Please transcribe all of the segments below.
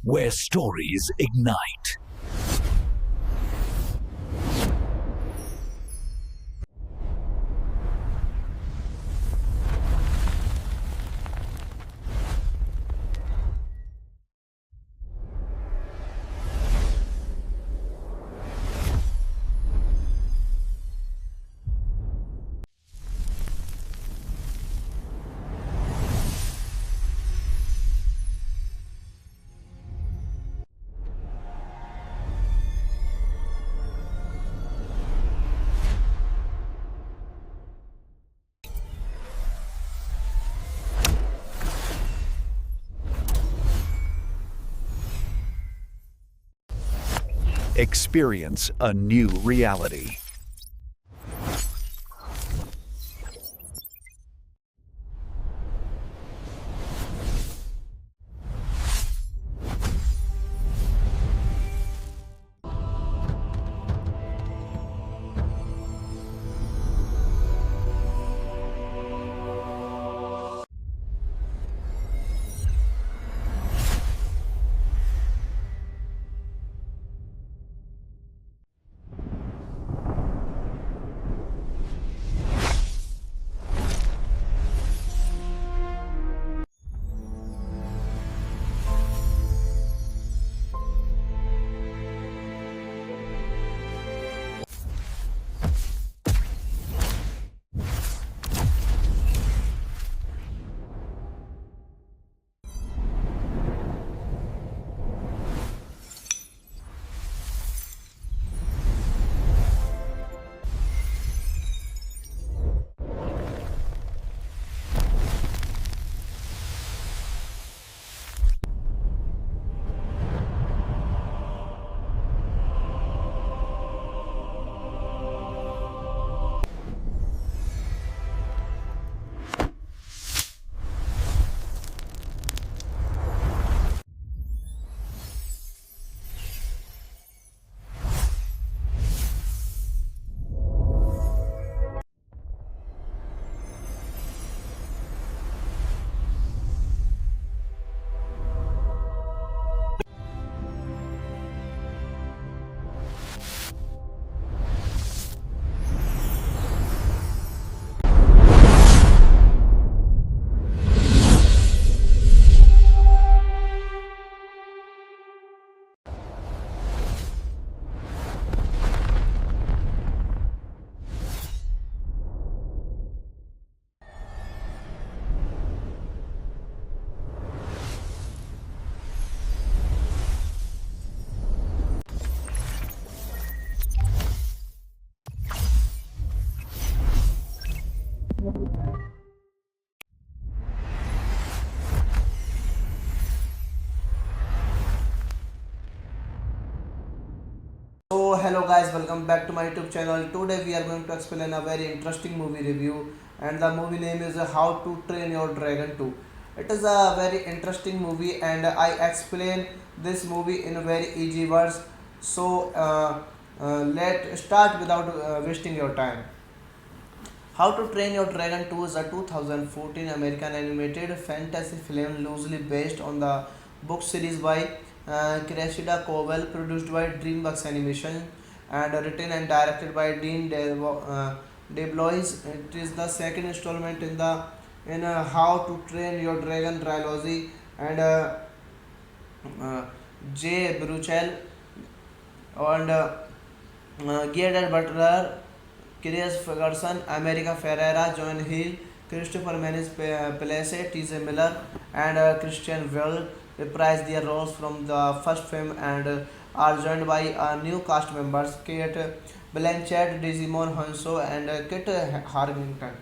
where stories ignite. Experience a new reality. So hello guys, welcome back to my YouTube channel. Today we are going to explain a very interesting movie review, and the movie name is How to Train Your Dragon 2. It is a very interesting movie, and I explain this movie in very easy words. Let start without wasting your time. How to Train Your Dragon 2 is a 2014 American animated fantasy film loosely based on the book series by Cressida Covell, produced by DreamWorks Animation, and written and directed by DeBlois. It is the second installment in How to Train Your Dragon trilogy, and Jay Bruchel and Gerard Butler, Chris Ferguson, America Ferrera, John Hill, Christopher Menes Place, T.J. Miller, and Christian Bale reprise their roles from the first film and are joined by new cast members Kate Blanchett, Digimon Hanso, and Kit Harington.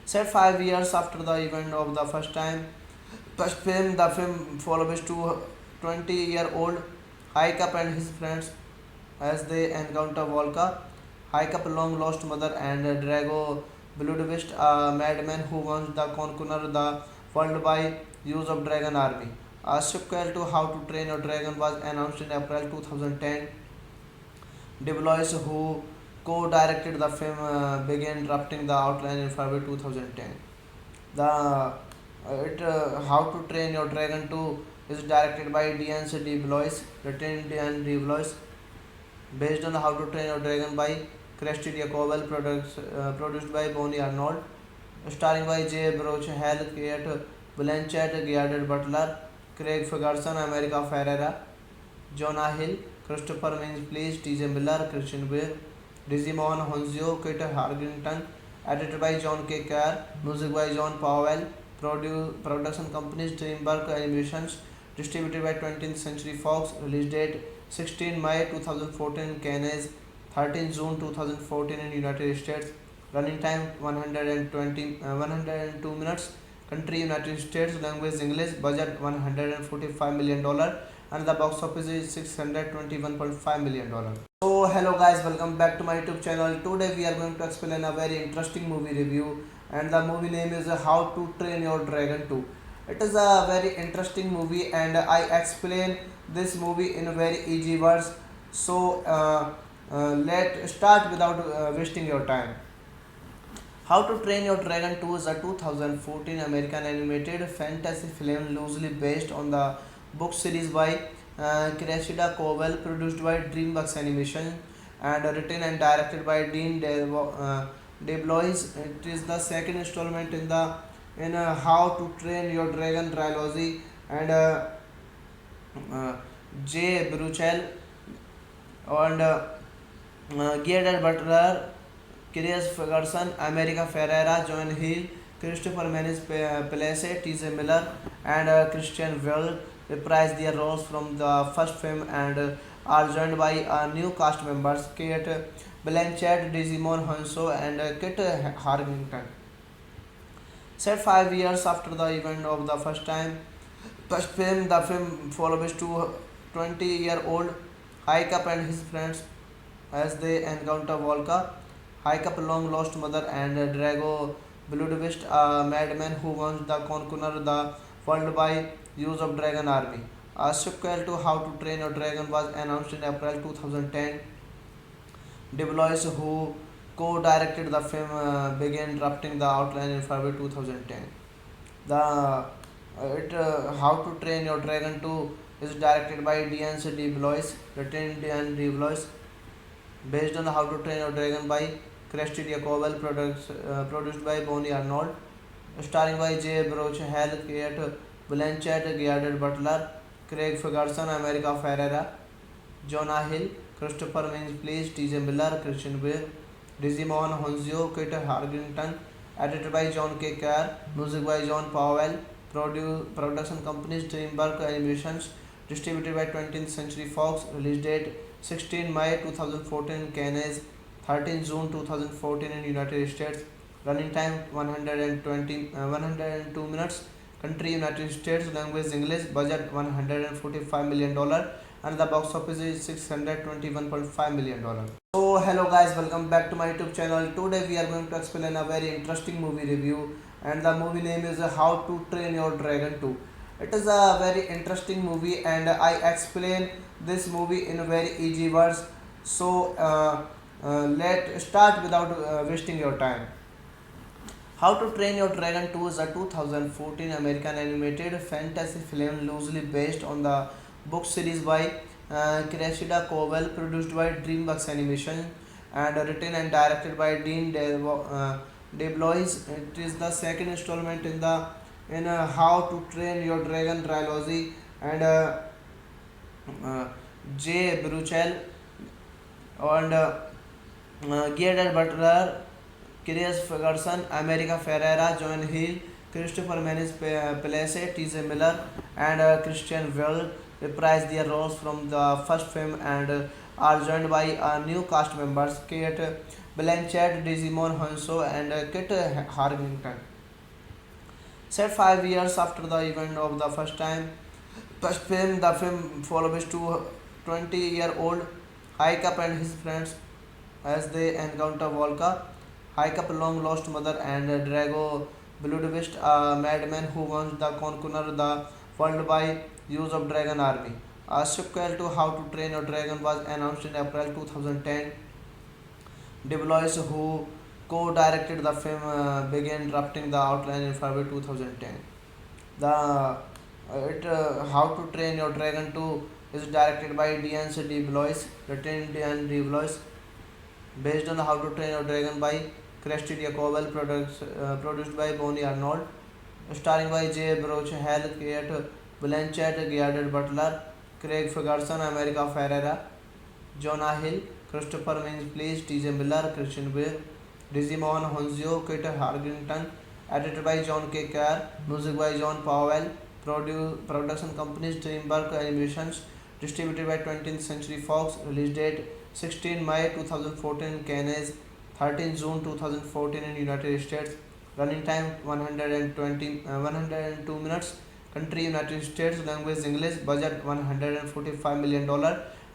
Set 5 years after the event of the first film, the film follows 20-year-old Haikap and his friends as they encounter Volka, Haikap long lost mother, and Drago Bludvist, a madman who wants to conquer the world by use of dragon army. A sequel to How to Train Your Dragon was announced in April 2010. DeBlois, who co-directed the film, began drafting the outline in February 2010. The How to Train Your Dragon 2 is directed by Dean DeBlois, written Dean DeBlois, based on How to Train Your Dragon by Kirsty Jacobel, produced by Bonnie Arnold, starring by Jay Baruchel, Kate Blanchett, Gerard Butler, Craig Ferguson, America Ferrera, Jonah Hill, Christopher Mintz, T.J. Miller, Christian Bale, Digimon Honzio, Kit Harrington, edited by John K. Kerr, music by John Powell, production companies DreamWorks Animations, distributed by 20th Century Fox, release date 16 May 2014 in Cannes, 13 June 2014 in United States, running time 102 minutes, country United States, language English, budget $145 million, and the box office is $621.5 million. So hello guys, welcome back to my YouTube channel. Today we are going to explain a very interesting movie review, and the movie name is How to Train Your Dragon 2. It is a very interesting movie, and I explain this movie in very easy words. So let's start without wasting your time. How to Train Your Dragon 2 is a 2014 American animated fantasy film loosely based on the book series by Cressida Cowell, produced by DreamWorks Animation, and written and directed by DeBlois. It is the second installment in How to Train Your Dragon trilogy, and Jay Baruchel and Gerard Butler, Chris Ferguson, America Ferrera, John Hill, Christopher Mintz, T.J. Miller, and Christian Bale reprise their roles from the first film, and are joined by new cast members Kate Blanchett, Digimon Honso, and Kit Harrington. Set 5 years after the event of the first film, the film follows 20-year-old Haikap and his friends as they encounter Volka, Haikap's long-lost mother, and Drago Bludvist, a madman who wants to conquer the world by use of Dragon Army. A sequel to How to Train Your Dragon was announced in April 2010. DeBlois, who co-directed the film, began drafting the outline in February 2010. How to Train Your Dragon 2 is directed by Dean DeBlois, written Dean DeBlois, based on How to Train Your Dragon by Kirsty Jacobel, produced by Bonnie Arnold, starring by Jay Baruchel, Kate Blanchett, Gerard Butler, Craig Ferguson, America Ferrera, Jonah Hill, Christopher Mintz, T.J. Miller, Christian Bale, Digimon Honzio, Kit Harrington, edited by John K. Kerr, music by John Powell, production companies DreamWorks Animations, distributed by 20th Century Fox, release date 16 May 2014 in Cannes, 13 June 2014 in United States, running time 102 minutes, country United States, language English, budget $145 million, and the box office is $621.5 million. So hello guys, welcome back to my YouTube channel. Today we are going to explain a very interesting movie review, and the movie name is How to Train Your Dragon 2. It is a very interesting movie, and I explain this movie in very easy words. So let's start without wasting your time. How to Train Your Dragon 2 is a 2014 American animated fantasy film loosely based on the book series by Cressida Cowell, produced by DreamWorks Animation, and written and directed by DeBlois. It is the second installment in How to Train Your Dragon trilogy, and Jay Baruchel and Gerard Butler, Chris Ferguson, America Ferrera, John Hill, Christopher Mintz, T.J. Miller, and Christian Bale reprise their roles from the first film, and are joined by new cast members Kate Blanchett, Digimon Honso, and Kit Harrington. Set 5 years after the event of the first film, the film follows 20-year-old Haikap and his friends as they encounter Volka, Haikap's long-lost mother, and Drago Bludvist, a madman who wants to conquer the world by use of Dragon Army. A sequel to How to Train Your Dragon was announced in April 2010. DeBlois, who co-directed the film, began drafting the outline in February 2010. How to Train Your Dragon 2 is directed by Dean D. Blois, written Dean D. Blois, based on How to Train Your Dragon by Cressida Cobble, produced by Bonnie Arnold, starring by Jay Broch, Hal, Kate Blanchett, Gerard Butler, Craig Ferguson, America Ferrera, Jonah Hill, Christopher Mintz, T.J. Miller, Christian Bale, Digimon Honzio, Kit Harrington, edited by John K. Kerr, music by John Powell, production companies DreamWorks Animations, distributed by 20th Century Fox, release date 16 May 2014 in Cannes, 13 June 2014 in United States, running time 102 minutes, country United States, language English, budget $145 million,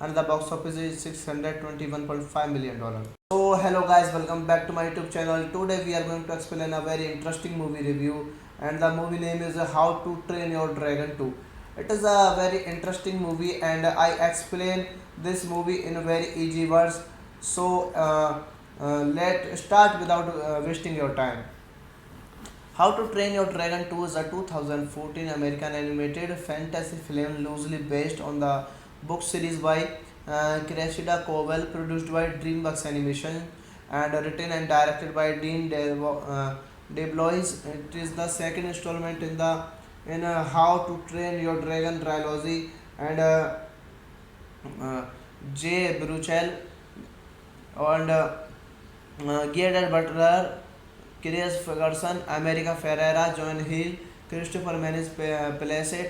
and the box office is $621.5 million. So hello guys, welcome back to my YouTube channel. Today we are going to explain a very interesting movie review, and the movie name is How to Train Your Dragon 2. It is a very interesting movie, and I explain this movie in very easy words. So let's start without wasting your time. How to Train Your Dragon 2 is a 2014 American animated fantasy film loosely based on the book series by Cressida Cobble, produced by DreamWorks Animation, and written and directed by Dean DeBlois. It is the second installment in the How to Train Your Dragon trilogy, and Jay Baruchel and Gerard Butler, Chris Ferguson, America Ferrera, John Hill, Christopher Mintz,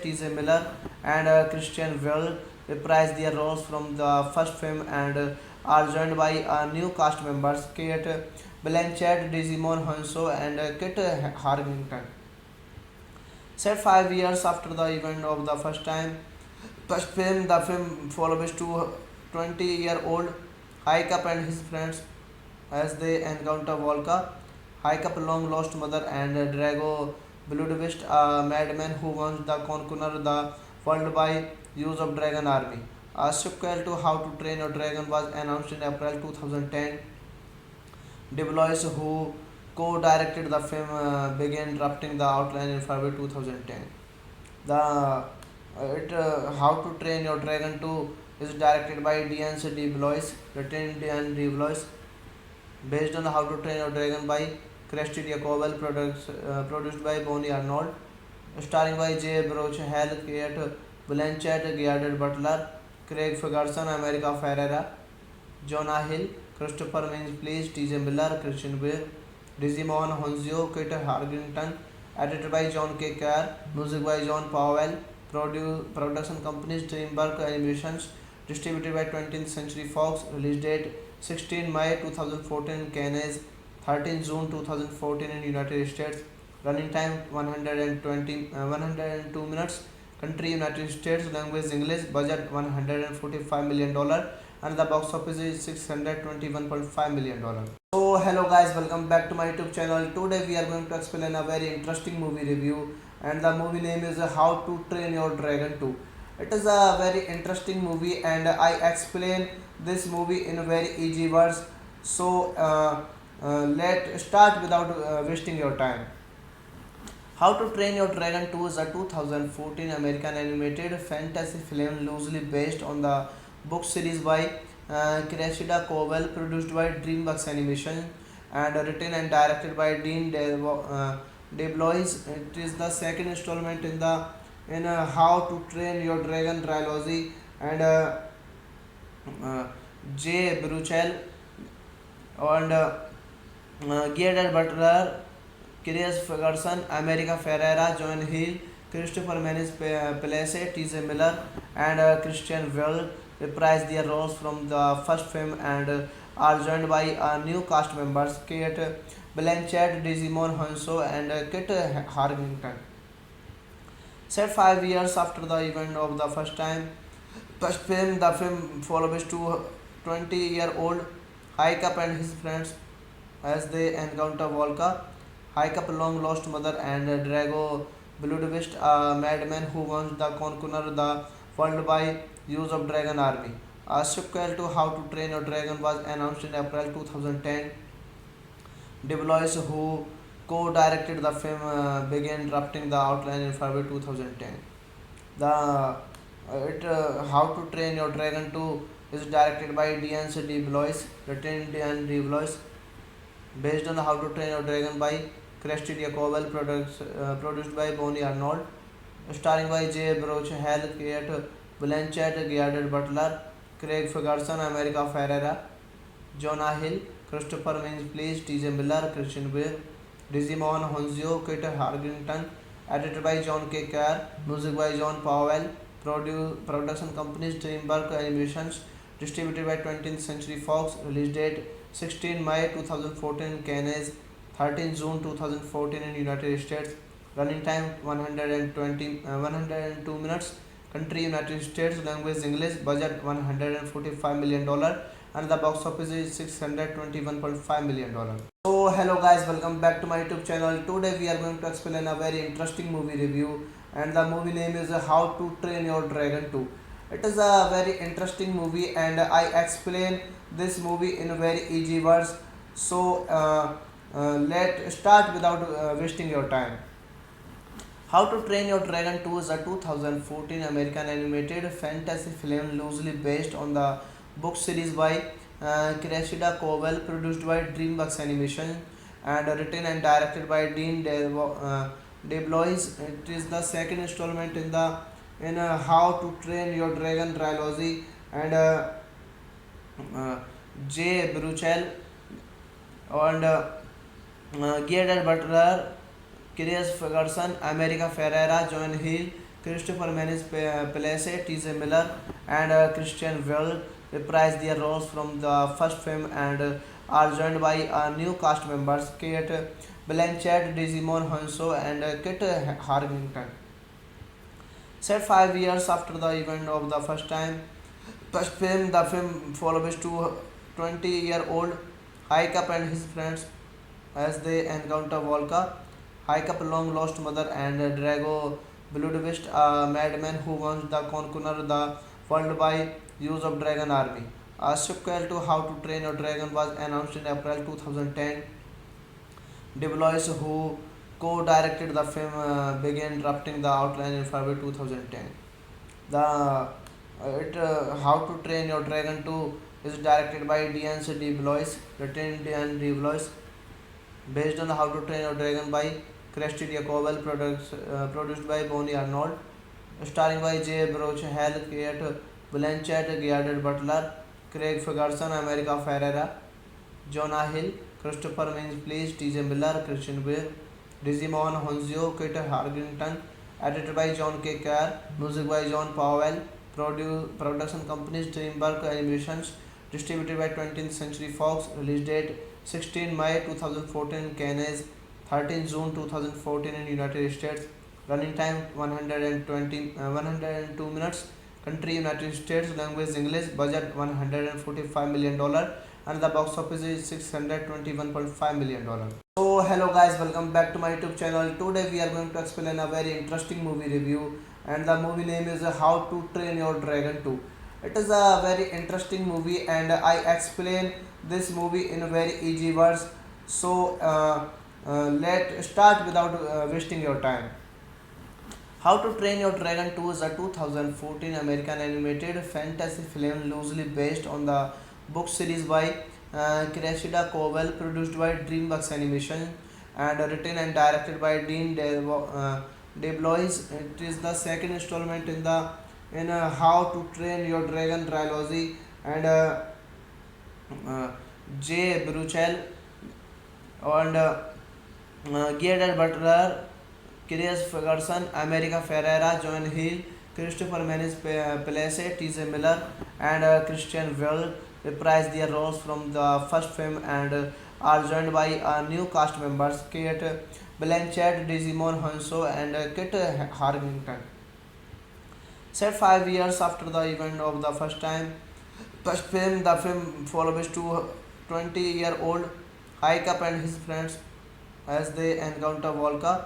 T.J. Miller, and Christian Bale reprise their roles from the first film, and are joined by new cast members Kate Blanchett, Digimon Hanso, and Kit Harrington. Set 5 years after the event of the first film, the film follows 20-year-old Haikap and his friends as they encounter Volka, Haikap's long-lost mother, and Drago Bludvist, a madman who wants to conquer the world by use of Dragon Army. A sequel to How to Train Your Dragon was announced in April 2010. DeBlois, who co-directed the film, began drafting the outline in February 2010. How to Train Your Dragon 2 is directed by Dean D. Blois, written Dean D. Blois, based on How to Train Your Dragon by Cressida Cobble, produced by Bonnie Arnold, starring by Jay Broch, Hal, Kate Blanchett, Gerard Butler, Craig Ferguson, America Ferrera, Jonah Hill, Christopher Mintz, T.J. Miller, Christian Bale, Digimon Honzio, Kit Harrington, edited by John K. Kerr, music by John Powell, production companies DreamWorks Animations, distributed by 20th Century Fox, release date 16 May 2014 in Cannes, 13 June 2014 in United States, running time 102 minutes, country United States, language English, budget $145 million, and the box office is $621.5 million. So hello guys, welcome back to my YouTube channel. Today we are going to explain a very interesting movie review, and the movie name is How to Train Your Dragon 2. It is a very interesting movie, and I explain this movie in very easy words. So let's start without wasting your time. How to Train Your Dragon 2 is a 2014 American animated fantasy film loosely based on the book series by Cressida Cobble, produced by DreamWorks Animation, and written and directed by Dean DeBlois. It is the second installment in the How to Train Your Dragon trilogy, and Jay Baruchel and Gerard Butler, Chris Ferguson, America Ferrera, John Hill, Christopher Mintz, T.J. Miller, and Christian Bale reprise their roles from the first film, and are joined by new cast members Kate Blanchett, Digimon Hanso, and Kit Harrington. Set 5 years after the event of the first film, the film follows 20-year-old Haikap and his friends as they encounter Volka, Haikap's long-lost mother, and Drago Bludvist, a madman who wants to conquer the world by use of Dragon Army. A sequel to How to Train Your Dragon was announced in April 2010. DeBlois, who co-directed the film, began drafting the outline in February 2010. The How to Train Your Dragon 2 is directed by Dean D. Blois, written Dean D. Blois, based on the How to Train Your Dragon by Kirsty Jacobel, produced by Bonnie Arnold, starring by Jay Baruch, Hal, Kate Blanchett, Gerard Butler, Craig Ferguson, America Ferrera, Jonah Hill, Christopher Mintz, T.J. Miller, Christian Bale, Digimon Honzio, Kit Harrington, edited by John K. Kerr, music by John Powell, production companies Dreamworks Animations, distributed by 20th Century Fox, release date 16 May 2014 in Canada, 13 June 2014 in United States, running time 102 minutes, country United States, language English, budget $145 million, and the box office is $621.5 million. So hello guys, welcome back to my YouTube channel. Today we are going to explain a very interesting movie review, and the movie name is How to Train Your Dragon 2. It is a very interesting movie, and I explain this movie in very easy words. So let's start without wasting your time. How to Train Your Dragon 2 is a 2014 American animated fantasy film loosely based on the book series by Cressida Cobell, produced by DreamWorks Animation, and written and directed by DeBlois. It is the second installment in How to Train Your Dragon trilogy, and Jay Baruchel and Gerard Butler, Chris Ferguson, America Ferrera, John Hill, Christopher Mintz, T.J. Miller, and Christian Bale reprise their roles from the first film, and are joined by new cast members Kate Blanchett, Digimon Hanso, and Kit Harrington. Set 5 years after the event of the first film, the film follows 20-year-old Haikap and his friends as they encounter Volka, Haikap's long-lost mother, and Drago Bludvist, a madman who wants to conquer the world by use of dragon army. A sequel to How to Train Your Dragon was announced in April 2010. DeBlois, who co-directed the film, began drafting the outline in February 2010. How to Train Your Dragon 2 is directed by Dean D. Blois, written Dean D. Blois, based on the How to Train Your Dragon by Kirsty Jacobel, produced by Bonnie Arnold, starring by Jay Baruch, Hal, Kate Blanchett, Gerard Butler, Craig Ferguson, America Ferrera, Jonah Hill, Christopher Mintz, T.J. Miller, Christian Bale, Digimon Honzio, Kit Harrington, edited by John K. Kerr, music by John Powell, production companies DreamWorks Animations, distributed by 20th Century Fox, release date 16 May 2014 in Canada, 13 June 2014 in United States, running time 102 minutes, country United States, language English, budget $145 million, and the box office is $621.5 million. So hello guys, welcome back to my YouTube channel. Today we are going to explain a very interesting movie review, and the movie name is How to Train Your Dragon 2. It is a very interesting movie, and I explain this movie in very easy words. So let's start without wasting your time. How to Train Your Dragon 2 is a 2014 American animated fantasy film loosely based on the book series by Cressida Cobell, produced by DreamWorks Animation, and written and directed by DeBlois. It is the second installment in How to Train Your Dragon trilogy, and Jay Baruchel and Gerard Butler, Chris Ferguson, America Ferrera, John Hill, Christopher Mintz, T.J. Miller, and Christian Bale reprise their roles from the first film, and are joined by new cast members Kate Blanchett, Digimon Hanso, and Kit Harrington. Set 5 years after the event of the first film, the film follows 20-year-old Haikap and his friends as they encounter Volka,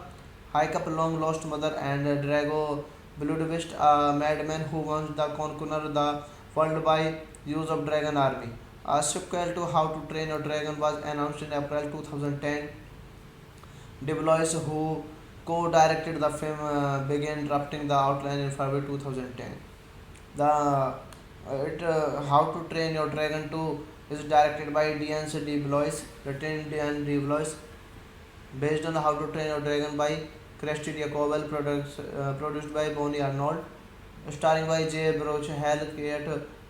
Haikap's long-lost mother, and Drago Bludvist, a madman who wants to conquer the world by use of dragon army. A sequel to How to Train Your Dragon was announced in April 2010. DeBlois, who co-directed the film, began drafting the outline in February 2010. The How to Train Your Dragon 2 is directed by Dean DeBlois, written Dean DeBlois, based on the How to Train Your Dragon by Kirsty Diakoval, produced by Bonnie Arnold, starring by Jay Baruchel, Kate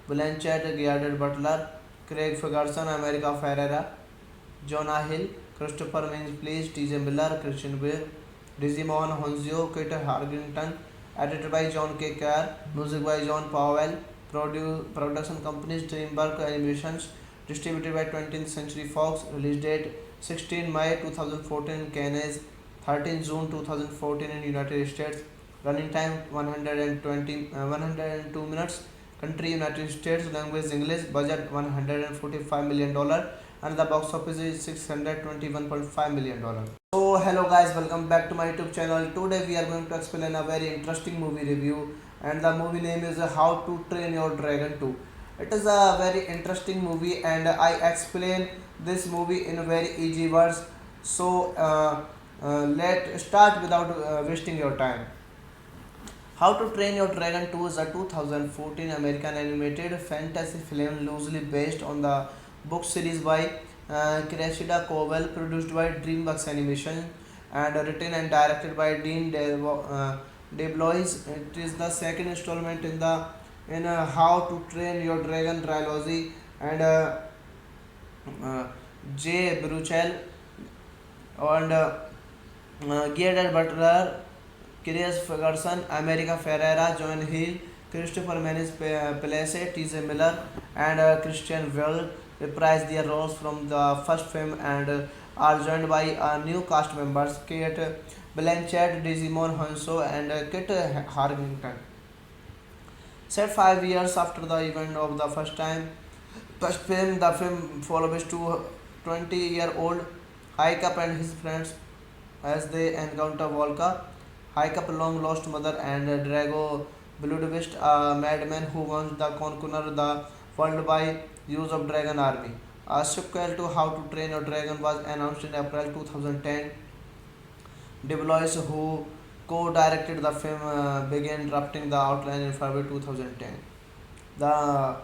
Blanchett, Gerard Butler, Craig Ferguson, America Ferrera, Jonah Hill, Christopher Mintz-Plasse, T.J. Miller, Christian Bale, Digimon Honzio, Kit Harington, edited by John K. Kerr, music by John Powell, production companies DreamWorks Animations, distributed by 20th Century Fox, release date 16 May 2014 in Cannes, 13 June 2014 in United States, running time 102 minutes, country United States, language English, budget $145 million, and the box office is $621.5 million. So hello guys, welcome back to my YouTube channel. Today we are going to explain a very interesting movie review, and the movie name is How to Train Your Dragon 2. It is a very interesting movie, and I explain this movie in very easy words. So let's start without wasting your time. How to Train Your Dragon 2 is a 2014 American animated fantasy film loosely based on the book series by Cressida Cowell, produced by DreamWorks Animation, and written and directed by Dean DeBlois. It is the second installment in How to Train Your Dragon trilogy, and Jay Baruchel and Gerard Butler, Chris Ferguson, America Ferrera, John Hill, Christopher Mintz-Plasse, T.J. Miller, and Christian Bale reprise their roles from the first film, and are joined by new cast members Kate Blanchett, Digimon Honso, and Kit Harington. Set 5 years after the event of the first film, the film follows 20-year-old Haikap and his friends as they encounter Volka, Haikap's long-lost mother, and Drago Bludvist, a madman who wants to conquer the world by use of dragon army. A sequel to How to Train Your Dragon was announced in April 2010. DeBlois, who co-directed the film, began drafting the outline in February 2010. How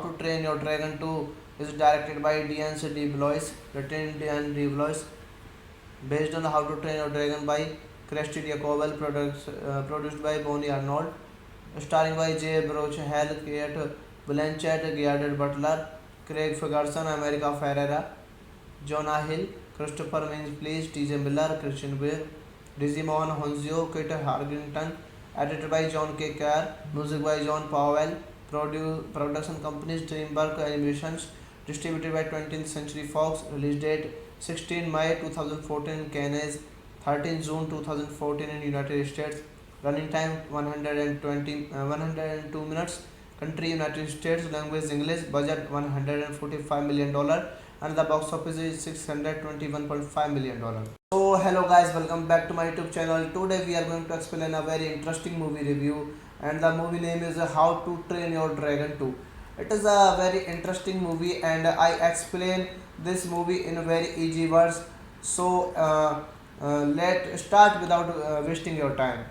to Train Your Dragon 2 is directed by Dean DeBlois, written Dean DeBlois, based on the How to Train Your Dragon by Kirsty Diakoval, produced by Bonnie Arnold, starring by Jay Baruchel, Kate Blanchett, Gerard Butler, Craig Ferguson, America Ferrera, Jonah Hill, Christopher Mintz-Plasse, T.J. Miller, Christian Bale, Digimon Honzio, Kit Harington, edited by John K. Kerr, music by John Powell, production companies DreamWorks Animations, distributed by 20th Century Fox, release date 16 May 2014 in Cannes, 13 June 2014 in United States, running time 102 minutes, country United States, language English, budget $145 million, and the box office is $621.5 million. So hello guys, welcome back to my YouTube channel. Today we are going to explain a very interesting movie review, and the movie name is How to Train Your Dragon 2. It is a very interesting movie, and I explain this movie in very easy words. So let's start without wasting your time.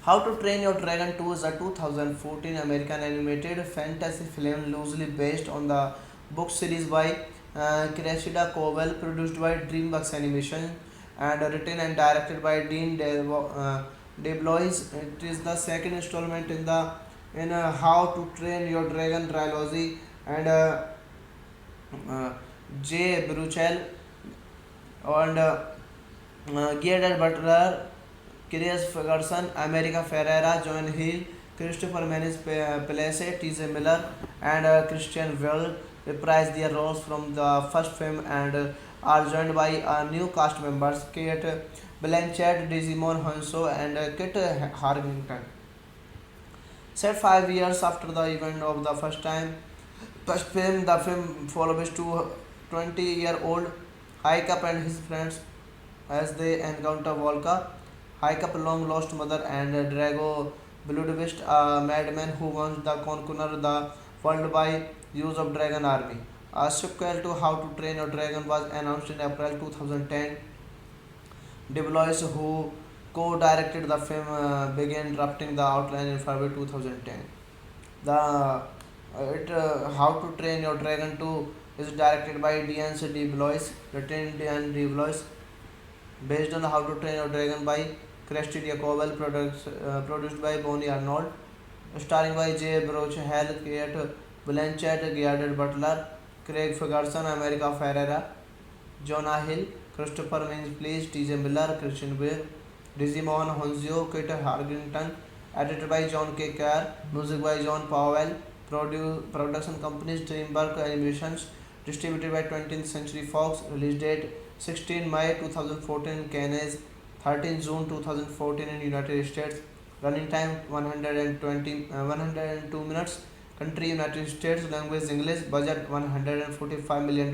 How to Train Your Dragon 2 is a 2014 American animated fantasy film loosely based on the book series by Cressida Cowell, produced by DreamWorks Animation, and written and directed by Dean DeBlois. It is the second installment in How to Train Your Dragon trilogy, and Jay Baruchel and Gerard Butler, Chris Ferguson, America Ferrera, John Hill, Christopher Mintz-Plasse, T.J. Miller, and Christian Bale reprise their roles from the first film, and are joined by new cast members Kate Blanchett, Digimon Honso, and Kit Harington. Set 5 years after the event of the first film, the film follows 20-year-old Haikap and his friends as they encounter Volka, Haikap's long-lost mother, and Drago Bludvist, a madman who wants to conquer the world by use of dragon army. A sequel to How to Train Your Dragon was announced in April 2010. DeBlois, who co-directed the film, began drafting the outline in February 2010. The How to Train Your Dragon 2 is directed by Dean DeBlois, written Dean DeBlois, based on the How to Train Your Dragon by Kirsty Jacobel, produced by Bonnie Arnold, starring by Jay Baruchel, Kate Blanchett, Gerard Butler, Craig Ferguson, America Ferrera, Jonah Hill, Christopher Mintz, T.J. Miller, Christian Bale, Digimon Honzio, Kit Harrington, edited by John K. Kerr, music by John Powell, production companies DreamWorks Animations, distributed by 20th Century Fox, release date 16 May 2014 in Cannes, 13 June 2014 in United States, running time 102 minutes, country United States, language English, budget $145 million,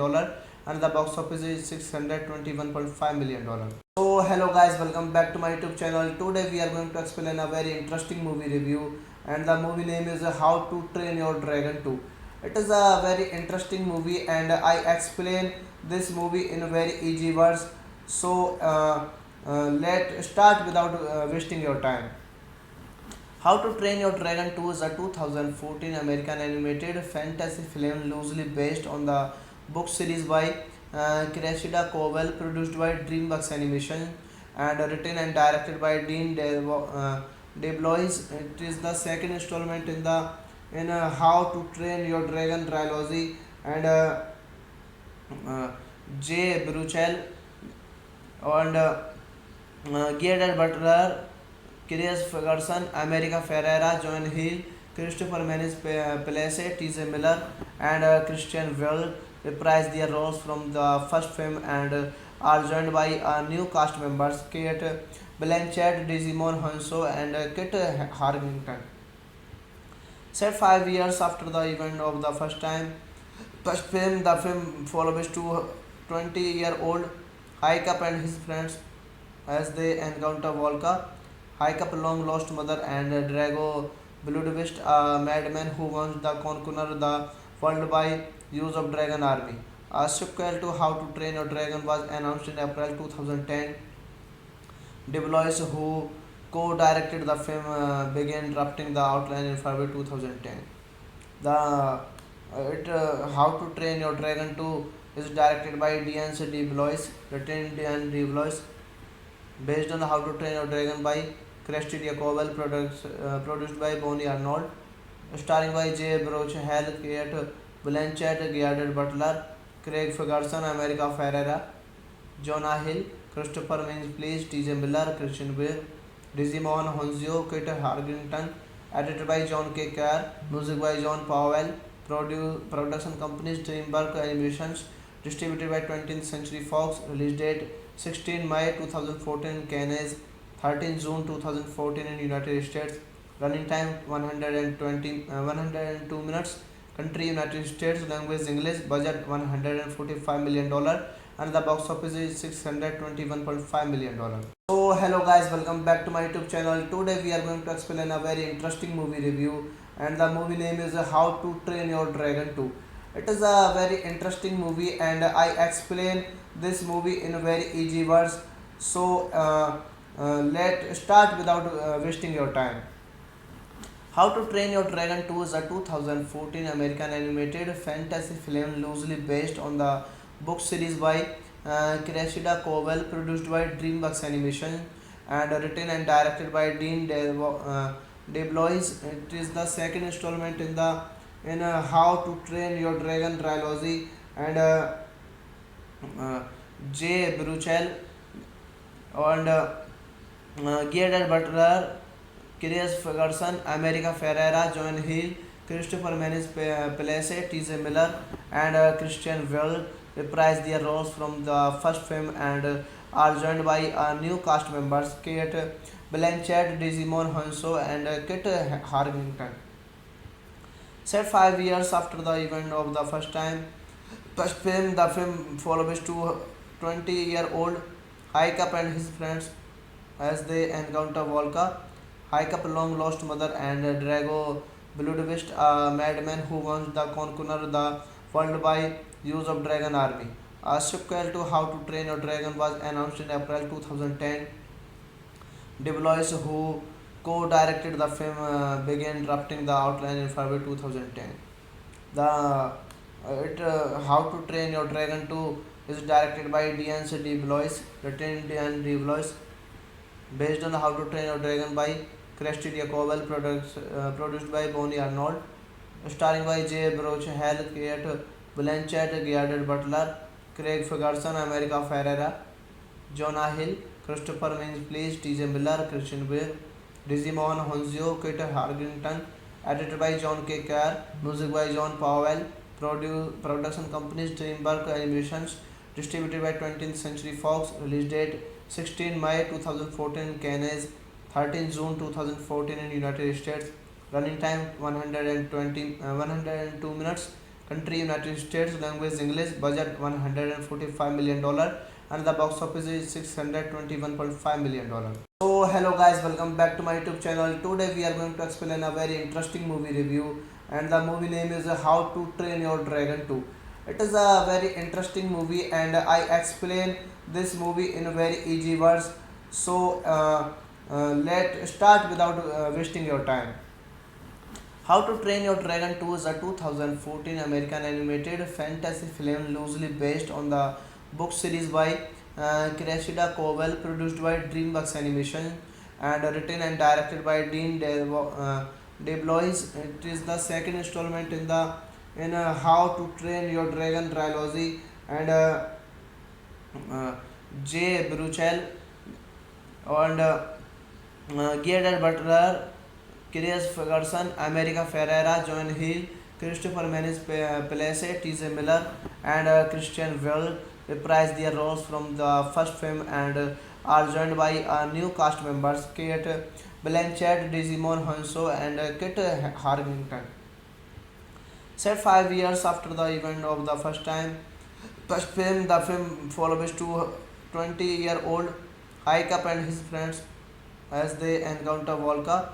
and the box office is $621.5 million. So hello guys, welcome back to my YouTube channel. Today we are going to explain a very interesting movie review, and the movie name is How to Train Your Dragon 2. It is a very interesting movie, and I explain this movie in very easy words. So let's start without wasting your time. How to Train Your Dragon 2 is a 2014 American animated fantasy film loosely based on the book series by Cressida Cobell, produced by DreamWorks Animation, and written and directed by Dean DeBlois. It is the second installment in How to Train Your Dragon trilogy, and Jay Baruchel and Gerard Butler, Chris Ferguson, America Ferrera, John Hill, Christopher Mintz, T.J. Miller, and Christian Bale reprise their roles from the first film, and are joined by new cast members Kate Blanchett, Digimon Hanso, and Kit Harrington. Set 5 years after the event of the first film, the film follows 20-year-old Haikap and his friends as they encounter Volka, Haikap's long-lost mother, and Drago Bludvist, a madman who wants to conquer the world by use of Dragon Army. A sequel to How to Train Your Dragon was announced in April 2010. DeBlois, who co-directed the film, began drafting the outline in February 2010. How to Train Your Dragon 2 is directed by Dean DeBlois, written Dean DeBlois, based on the How to Train Your Dragon by Kirsty Jacobel, produced by Bonnie Arnold, starring by Jay Baruchel, Kate Blanchett, Gerard Butler, Craig Ferguson, America Ferrera, Jonah Hill, Christopher Mintz, T.J. Miller, Christian Bale, Digimon Honzio, Kit Harrington, edited by John K. Kerr, music by John Powell, production companies DreamWorks Animations, distributed by 20th Century Fox, release date 16 May 2014 in Cannes, 13 June 2014 in United States, running time 102 minutes, country United States, language English, budget $145 million, and the box office is $621.5 million. So hello guys, welcome back to my YouTube channel. Today we are going to explain a very interesting movie review, and the movie name is How to Train Your Dragon 2. It is a very interesting movie, and I explain this movie in very easy words. So let's start without wasting your time. How to Train Your Dragon 2 is a 2014 American animated fantasy film loosely based on the book series by Cressida Cobell, produced by DreamWorks Animation, and written and directed by Dean DeBlois. It is the second installment in How to Train Your Dragon trilogy, and Jay Baruchel and Gerard Butler, Chris Ferguson, America Ferrera, John Hill, Christopher Mintz, T.J. Miller, and Christian Bale reprise their roles from the first film, and are joined by new cast members Kate Blanchett, Digimon Hanso, and Kit Harrington. Set 5 years after the event of the first film, the film follows 20-year-old Haikap and his friends as they encounter Volka, Haikap's long-lost mother, and Drago Bludvist, a madman who wants to conquer the world by use of Dragon Army. A sequel to How to Train Your Dragon was announced in April 2010. DeBlois, who co-directed the film, began drafting the outline in February 2010. How to Train Your Dragon 2 is directed by Dean DeBlois, written Dean DeBlois, based on How to Train Your Dragon by Kirsty Jacobel, produced by Bonnie Arnold, starring by Jay Baruchel, Kate Blanchett, Gerard Butler, Craig Ferguson, America Ferrera, Jonah Hill, Christopher Mintz, T.J. Miller, Christian Bale, Digimon Honzio, Kit Harrington, edited by John K. Kerr, music by John Powell, production companies DreamWorks Animations, distributed by 20th Century Fox, release date 16 May 2014 in Cannes, 13 June 2014 in United States, running time 102 minutes, country United States, language English, budget $145 million, and the box office is $621.5 million. So hello guys, welcome back to my YouTube channel. Today we are going to explain a very interesting movie review, and the movie name is How to Train Your Dragon 2. It is a very interesting movie, and I explain this movie in very easy words. So let's start without wasting your time. How to Train Your Dragon 2 is a 2014 American animated fantasy film loosely based on the book series by Cressida Cowell, produced by DreamWorks Animation, and written and directed by DeBlois. It is the second installment in How to Train Your Dragon trilogy, and Jay Baruchel and Gerard Butler, Chris Ferguson, America Ferrera, John Hill, Christopher Mintz, T.J. Miller, and Christian Bale reprise their roles from the first film, and are joined by new cast members Kate Blanchett, Digimon Hanso, and Kit Harrington. Set 5 years after the event of the first film, the film follows 20-year-old Haikap and his friends as they encounter Volka,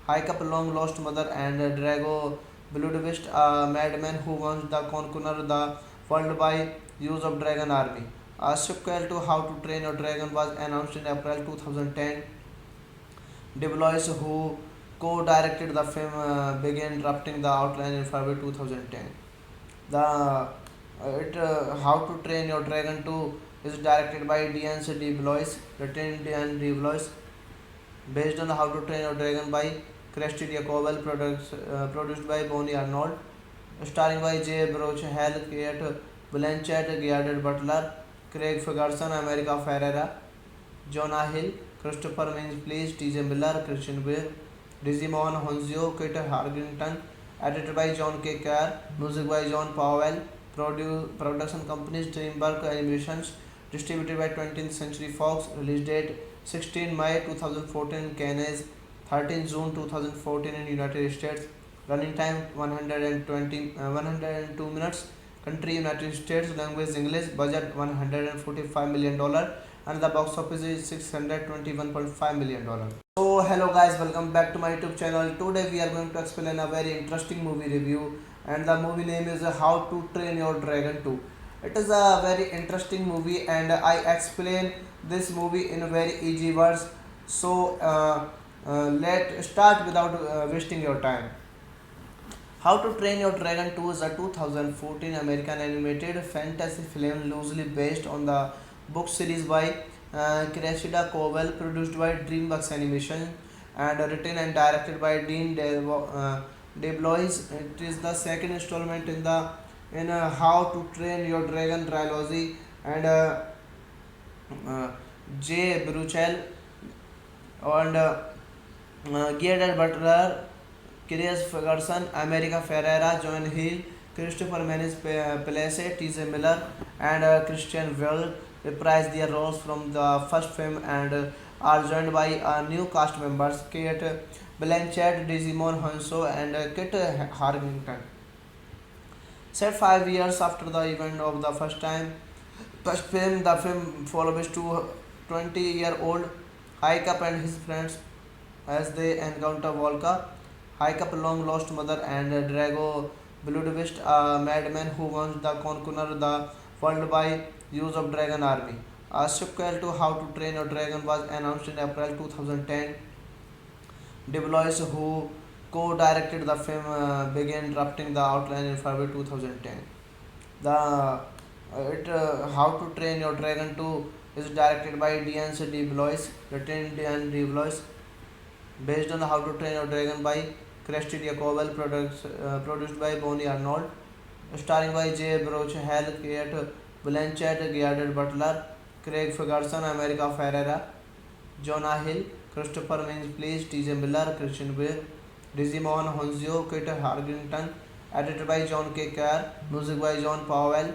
Haikap's long lost mother, and Drago Bludvist, a madman who wants to conquer the world by use of dragon army. A sequel to How to Train Your Dragon was announced in April 2010. DeBlois, who co-directed the film, began drafting the outline in February 2010. How to Train Your Dragon 2 is directed by Dean DeBlois, written Dean DeBlois, based on How to Train Your Dragon by Kirsty Jacobel, produced by Bonnie Arnold, starring by Jay Baruchel, Kate Blanchett, Gerard Butler, Craig Ferguson, America Ferrera, Jonah Hill, Christopher Mintz, T.J. Miller, Christian Bale, Digimon Honzio, Kit Harrington, edited by John K. Kerr, music by John Powell, production companies DreamWorks Animations, distributed by 20th Century Fox, release date 16 May 2014 in Cannes, 13 June 2014 in United States, running time 102 minutes, country United States, language English, budget $145 million, and the box office is $621.5 million. So hello guys, welcome back to my YouTube channel. Today we are going to explain a very interesting movie review, and the movie name is How to Train Your Dragon 2. It is a very interesting movie, and I explain this movie in very easy words. So let's start without wasting your time. How to Train Your Dragon 2 is a 2014 American animated fantasy film loosely based on the book series by Cressida Cowell, produced by DreamWorks Animation, and written and directed by DeBlois. It is the second installment in How to Train Your Dragon trilogy, and Jay Baruchel and Gerard Butler, Chris Ferguson, America Ferrera, John Hill, Christopher Mintz, T.J. Miller, and Christian Bale reprise their roles from the first film, and are joined by new cast members Kate Blanchett, Digimon Hanso, and Kit Harrington. Set 5 years after the event of the first film, the film follows 20-year-old Haikap and his friends as they encounter Volka, Haikap's long lost mother, and Drago Bludvist, a madman who wants to conquer the followed by use of Dragon Army. A sequel to How to Train Your Dragon was announced in April 2010. DeBlois, who co-directed the film, began drafting the outline in February 2010. How to Train Your Dragon 2 is directed by Dean DeBlois, written Dean DeBlois, based on How to Train Your Dragon by Cressida Cobble, produced by Bonnie Arnold, starring by Jay Baruchel, Kate Blanchett, Gerard Butler, Craig Ferguson, America Ferrera, Jonah Hill, Christopher Mintz, T.J. Miller, Christian Bale, Digimon Honzio, Kit Harrington, edited by John K. Kerr, music by John Powell,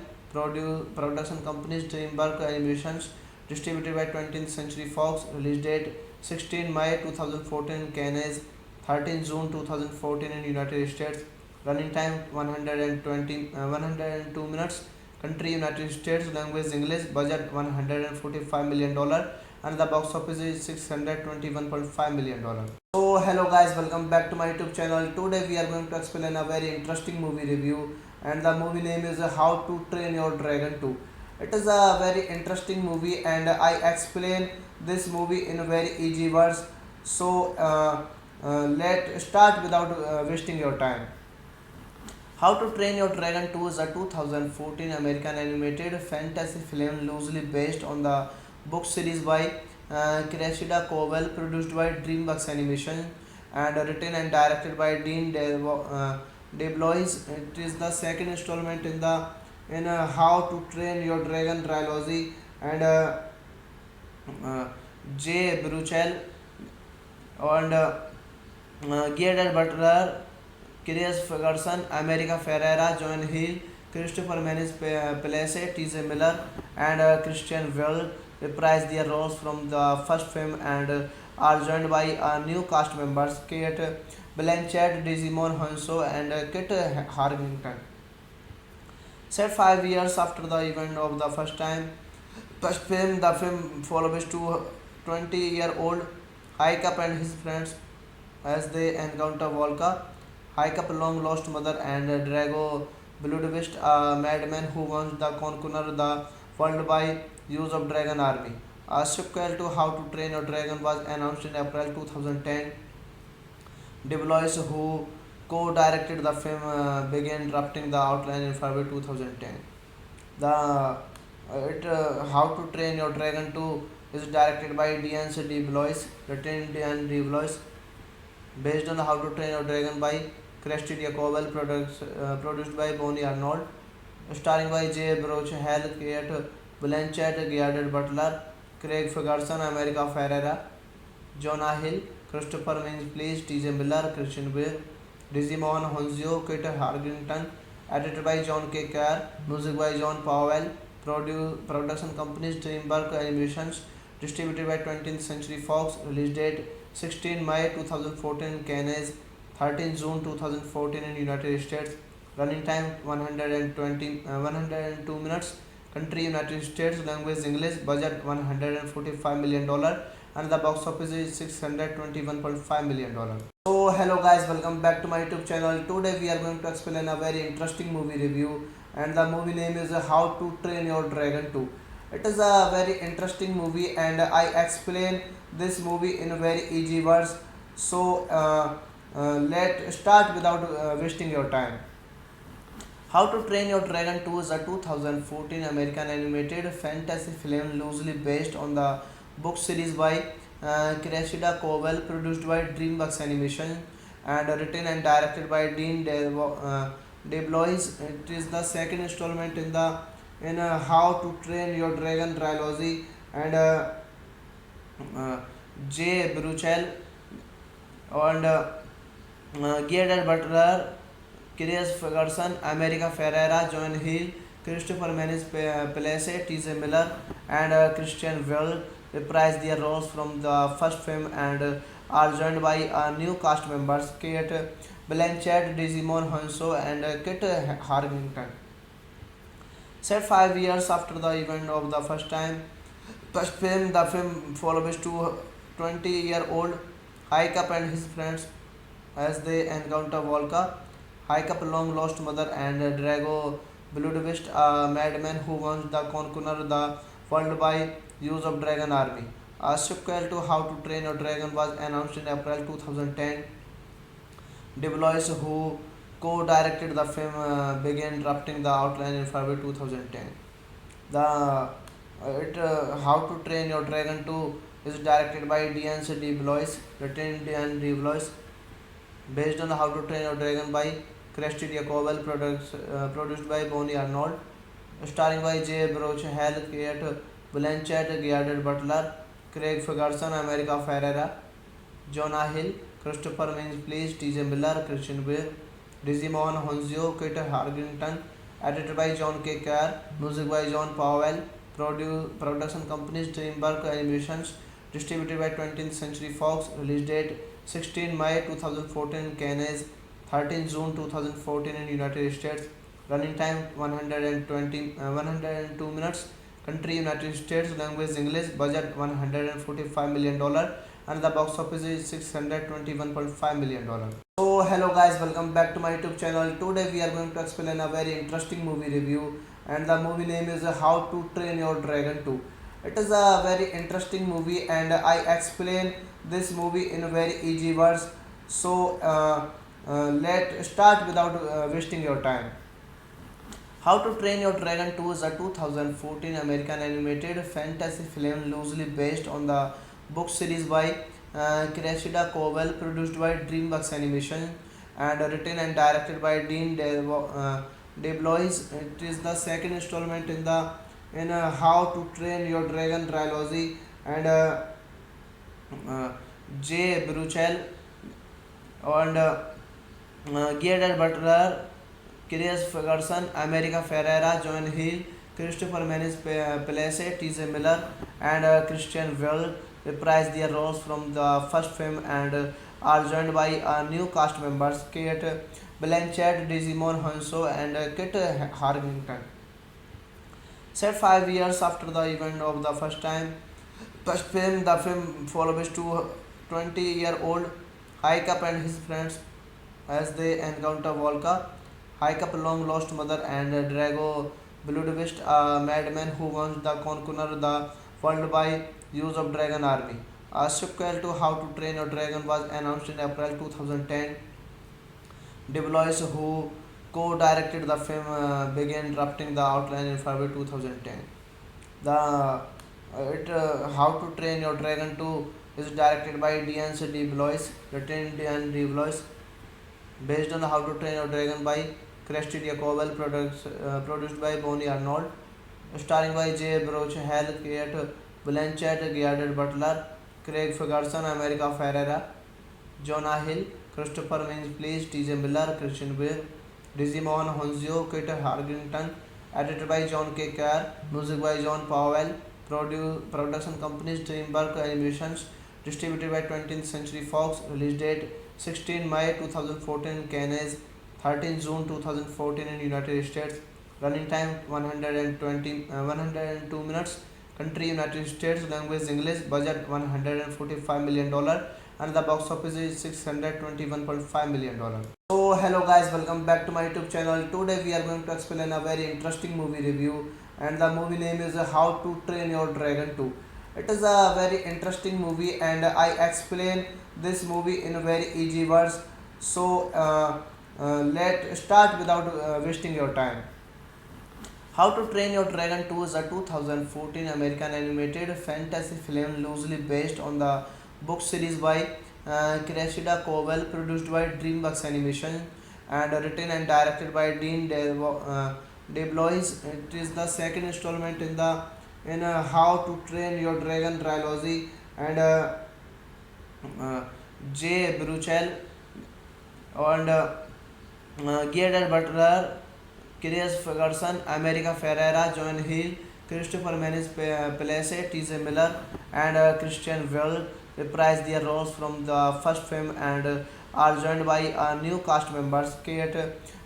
production companies DreamWorks Animations, distributed by 20th Century Fox, release date 16 May 2014 in Cannes, 13 June 2014 in United States, running time 102 minutes, country United States, language English, budget $145 million, and the box office is $621.5 million. So hello guys, welcome back to my YouTube channel. Today we are going to explain a very interesting movie review, and the movie name is How to Train Your Dragon 2. It is a very interesting movie, and I explain this movie in very easy words. So let's start without wasting your time. How to Train Your Dragon 2 is a 2014 American animated fantasy film loosely based on the book series by Cressida Cobble, produced by DreamWorks Animation, and written and directed by Dean DeBlois. It is the second installment in How to Train Your Dragon trilogy, and Jay Baruchel and Gerard Butler, Chris Ferguson, America Ferrera, John Hill, Christopher Mintz, T.J. Miller, and Christian Bale reprise their roles from the first film, and are joined by new cast members Kate Blanchett, Digimon Honso, and Kit Harrington. Set 5 years after the event of the first film, the film follows 20-year-old Haikap and his friends as they encounter Volka, Haikap's long-lost mother, and Drago Bludvist, a madman who wants to conquer the world by use of Dragon Army. A sequel to How to Train Your Dragon was announced in April 2010. DeBlois, who co-directed the film, began drafting the outline in February 2010. How to Train Your Dragon 2 is directed by Dean DeBlois, written Dean DeBlois, based on How to Train Your Dragon by Cressida Cobble, produced by Bonnie Arnold, starring by Jay Baruchel, Kate Blanchett, Gerard Butler, Craig Ferguson, America Ferrera, Jonah Hill, Christopher Mintz, T.J. Miller, Christian Bale, Digimon Honzio, Kit Harrington, edited by John K. Kerr, music by John Powell, production companies DreamWorks Animations, distributed by 20th Century Fox, release date 16 May 2014 in Cannes, 13 June 2014 in United States, running time 102 minutes, country United States, language English, budget $145 million, and the box office is $621.5 million. So hello guys, welcome back to my YouTube channel. Today we are going to explain a very interesting movie review, and the movie name is How to Train Your Dragon 2. It is a very interesting movie, and I explain this movie in very easy words. So let's start without wasting your time. How to Train Your Dragon 2 is a 2014 American animated fantasy film loosely based on the book series by Cressida Cobble, produced by DreamWorks Animation, and written and directed by Dean DeBlois. It is the second installment in How to Train Your Dragon trilogy, and Jay Baruchel and Gerard Butler, Chris Ferguson, America Ferrera, John Hill, Christopher Mintz, T.J. Miller, and Christian Bale reprise their roles from the first film, and are joined by new cast members Kate Blanchett, Digimon Honso, and Kit Harrington. Set 5 years after the event of the first film, the film follows 20-year-old Haikap and his friends as they encounter Volka, Haikap's long-lost mother, and Drago Bloodbeast, a madman who wants to conquer the world by use of dragon army. A sequel to How to Train Your Dragon was announced in April 2010. DeBlois, who co-directed the film, began drafting the outline in February 2010. How to Train Your Dragon 2 is directed by Dean DeBlois, written Dean DeBlois, based on How to Train Your Dragon by Kirsty Jacobel, produced by Bonnie Arnold, starring by Jay Baruchel, Kate Blanchett, Gerard Butler, Craig Ferguson, America Ferrera, Jonah Hill, Christopher Mintz, T.J. Miller, Christian Bale, Digimon Honzio, Kit Harrington, edited by John K. Kerr, music by John Powell, production companies DreamWorks Animations, distributed by 20th Century Fox, release date 16 May 2014 in Cannes, 13 June 2014 in United States, running time 102 minutes, country United States, language English, budget $145 million, and the box office is $621.5 million. So hello guys, welcome back to my YouTube channel. Today we are going to explain a very interesting movie review, and the movie name is How to Train Your Dragon 2. It is a very interesting movie, and I explain this movie in very easy words. So let's start without wasting your time. How to Train Your Dragon 2 is a 2014 American animated fantasy film loosely based on the book series by Cressida Cobell, produced by DreamWorks Animation, and written and directed by DeBlois. It is the second installment in How to Train Your Dragon trilogy, and Jay Baruchel and Gerard Butler, Chris Ferguson, America Ferrera, John Hill, Christopher Mintz, T.J. Miller, and Christian Bale reprise their roles from the first film, and are joined by new cast members Kate Blanchett, Digimon Hanso, and Kit Harrington. Set 5 years after the event of the first film, the film follows 20-year-old Haikap and his friends as they encounter Volka, Haikap's long-lost mother, and Drago Bloodbeast, a madman who wants to conquer the world by use of dragon army. A sequel to How to Train Your Dragon was announced in April 2010. DeBlois, who co-directed the film, began drafting the outline in February 2010. How to Train Your Dragon 2 is directed by Dean DeBlois, written Dean DeBlois, based on How to Train Your Dragon by Kirsty Jacobel, produced by Bonnie Arnold, starring by Jay Baruchel, Kate Blanchett, Gerard Butler, Craig Ferguson, America Ferrera, Jonah Hill, Christopher Mintz, T.J. Miller, Christian Bale, Digimon Honzio, Kit Harrington, edited by John K. Kerr, music by John Powell, production companies DreamWorks Animations, distributed by 20th Century Fox, release date 16 May 2014 in Cannes, 13 June 2014 in United States, running time 102 minutes, country United States, language English, budget $145 million, and the box office is $621.5 million. So hello guys, welcome back to my YouTube channel. Today we are going to explain a very interesting movie review, and the movie name is How to Train Your Dragon 2. It is a very interesting movie, and I explain this movie in very easy words. So let's start without wasting your time. How to Train Your Dragon 2 is a 2014 American animated fantasy film loosely based on the book series by Cressida Cobell, produced by DreamWorks Animation, and written and directed by DeBlois. It is the second installment in How to Train Your Dragon trilogy, and Jay Baruchel and Gerard Butler, Chris Ferguson, America Ferrera, John Hill, Christopher Mintz, T.J. Miller, and Christian Bale reprise their roles from the first film, and are joined by new cast members Kate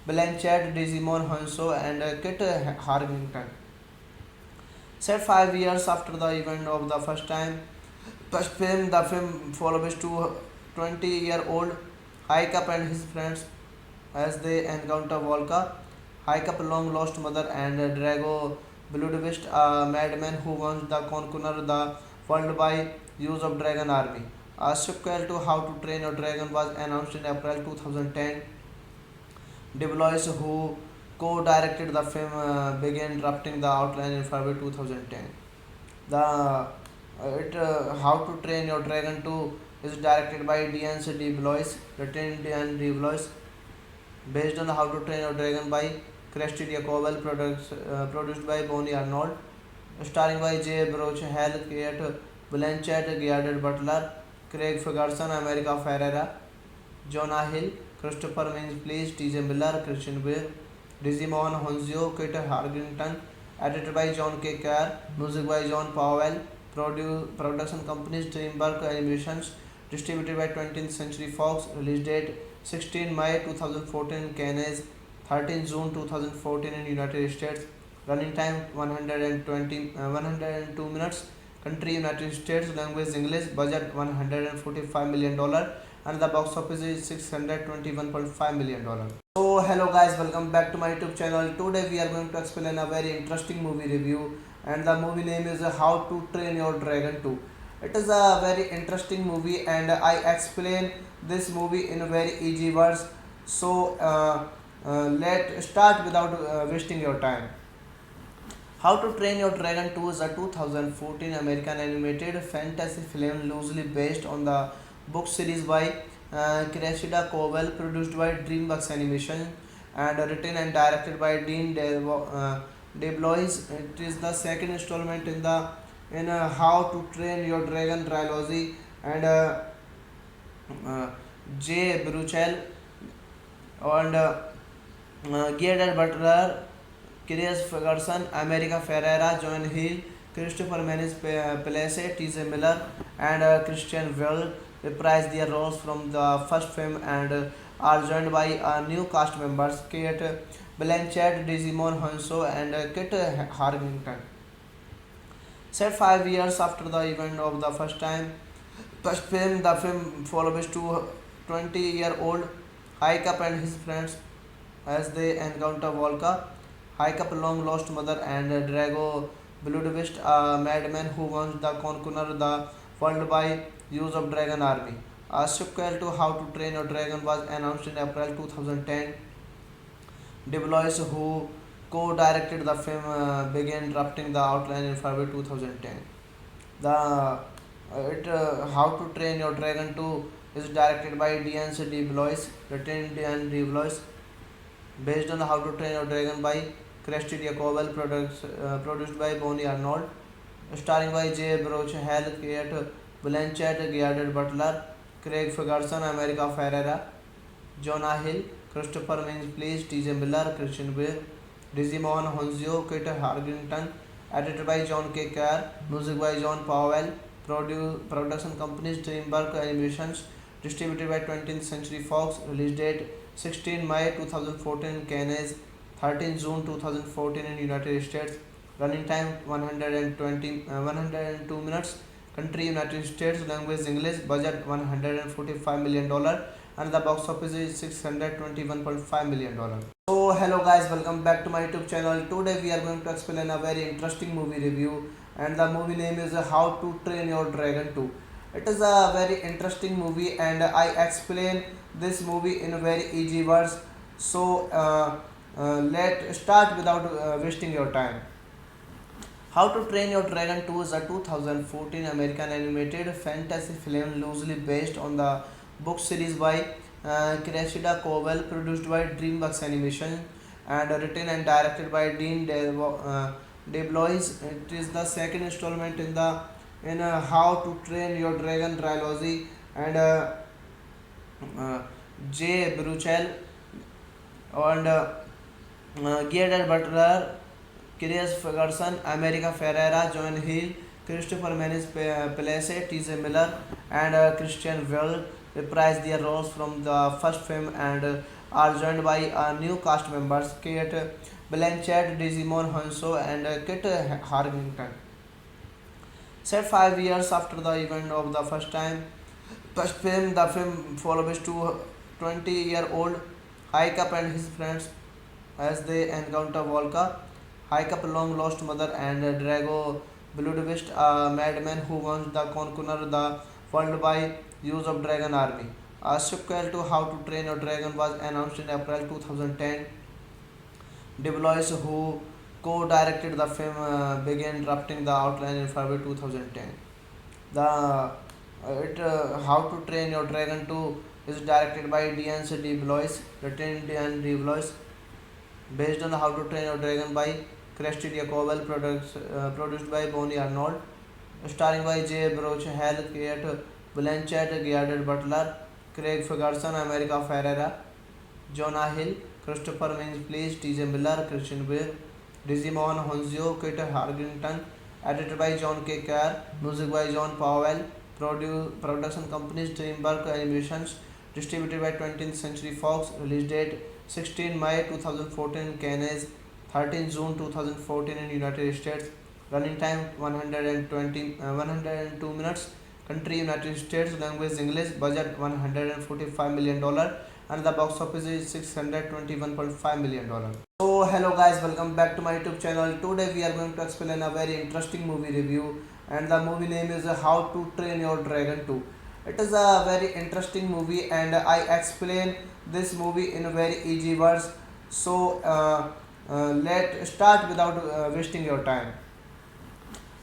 Blanchett, Digimon Hanso, and Kit Harrington. Set 5 years after the event of the first film, the film follows 20-year-old Haikap and his friends as they encounter Volka, hike up long lost mother, and Drago Bludvist, a madman who wants the conquer the world by use of dragon army. A sequel to How to Train Your Dragon was announced in April 2010. DeBlois, who co-directed the film, began drafting the outline in February 2010. How to Train Your Dragon 2 is directed by Dean DeBlois, written Dean DeBlois, based on the How to Train Your Dragon by Kirsty Diakoval, produced by Bonnie Arnold, starring by Jay Hell, Kate Blanchett, Gerard Butler, Craig Ferguson, America Ferrera, Jonah Hill, Christopher Mintz, T.J. Miller, Christian Bale, Digimon Honzio, Kit Harrington, edited by John K. Kerr, music by John Powell, production companies DreamWorks Animations, distributed by 20th Century Fox, release date 16 May 2014 in Canada, 13 June 2014 in United States, running time 102 minutes, country United States, language English, budget $145 million, and the box office is $621.5 million. So hello guys, welcome back to my YouTube channel. Today we are going to explain a very interesting movie review, and the movie name is How to Train Your Dragon 2. It is a very interesting movie, and I explain this movie in very easy words. So let's start without wasting your time. How to Train Your Dragon 2 is a 2014 American animated fantasy film loosely based on the book series by Cressida Cowell, produced by DreamWorks Animation, and written and directed by Dean DeBlois. It is the second installment in How to Train Your Dragon trilogy, and Jay Baruchel and Gerard Butler, Chris Ferguson, America Ferrera, John Hill, Christopher Mintz, T.J. Miller, and Christian Bale reprise their roles from the first film, and are joined by new cast members Kate Blanchett, Digimon Honso, and Kit Harrington. Set 5 years after the event of the first film, the film follows 20-year-old Hiccup and his friends as they encounter Volka, Hiccup long lost mother, and Drago Bludvist, a madman who wants to conquer the world by use of dragon army. A sequel to How to Train Your Dragon was announced in April 2010. DeBlois, who co-directed the film, began drafting the outline in February 2010. How to Train Your Dragon 2 is directed by Dean DeBlois, written Dean DeBlois, based on How to Train Your Dragon by Kirsty Diakoval, produced by Bonnie Arnold, starring by Jay Hell, Kate Blanchett, Gerard Butler, Craig Ferguson, America Ferrera, Jonah Hill, Christopher Mintz, T.J. Miller, Christian Bale, Digimon Honzio, Kit Harrington, edited by John K. Kerr, music by John Powell, production companies DreamWorks Animations, distributed by 20th Century Fox, release date 16 May 2014 in Canada, 13 June 2014 in United States, running time 102 minutes, country United States, language English, budget $145 million, and the box office is $621.5 million. So hello guys, welcome back to my YouTube channel. Today we are going to explain a very interesting movie review, and the movie name is How to Train Your Dragon 2. It is a very interesting movie, and I explain this movie in very easy words. So let's start without wasting your time. How to Train Your Dragon 2 is a 2014 American animated fantasy film loosely based on the book series by Cressida Cowell, produced by DreamWorks Animation, and written and directed by Dean DeBlois. It is the second installment in How to Train Your Dragon trilogy, and Jay Baruchel and Gerard Butler, Chris Ferguson, America Ferrera, John Hill, Christopher Mintz, T.J. Miller, and Christian Bale reprise their roles from the first film, and are joined by new cast members Kate Blanchett, Digimon Honso, and Kit Harrington. Set 5 years after the event of the first film, the film follows 20-year-old Hiccup and his friends as they encounter Volka, Haikap long lost mother, and Drago Bludvist, a madman who wants to conquer the world by use of dragon army. A sequel to How to Train Your Dragon was announced in April 2010. DeBlois, who co-directed the film, began drafting the outline in February 2010. How to Train Your Dragon 2 is directed by Dean DeBlois, written Dean DeBlois, based on How to Train Your Dragon by Kirsty Diakoval, produced by Bonnie Arnold, starring by Jay Baruchel, Kate Blanchett, Gerard Butler, Craig Ferguson, America Ferrera, Jonah Hill, Christopher Mintz, T.J. Miller, Christian Bale, Digimon Honzio, Kit Harrington, edited by John K. Kerr, music by John Powell, production companies DreamWorks Animations, distributed by 20th Century Fox, release date 16 May 2014 in Cannes, 13 June 2014 in United States, running time 102 minutes, country United States, language English, budget $145 million, and the box office is $621.5 million. So hello guys, welcome back to my YouTube channel. Today we are going to explain a very interesting movie review, and the movie name is How to Train Your Dragon 2. It is a very interesting movie, and I explain this movie in very easy words. So let's start without wasting your time.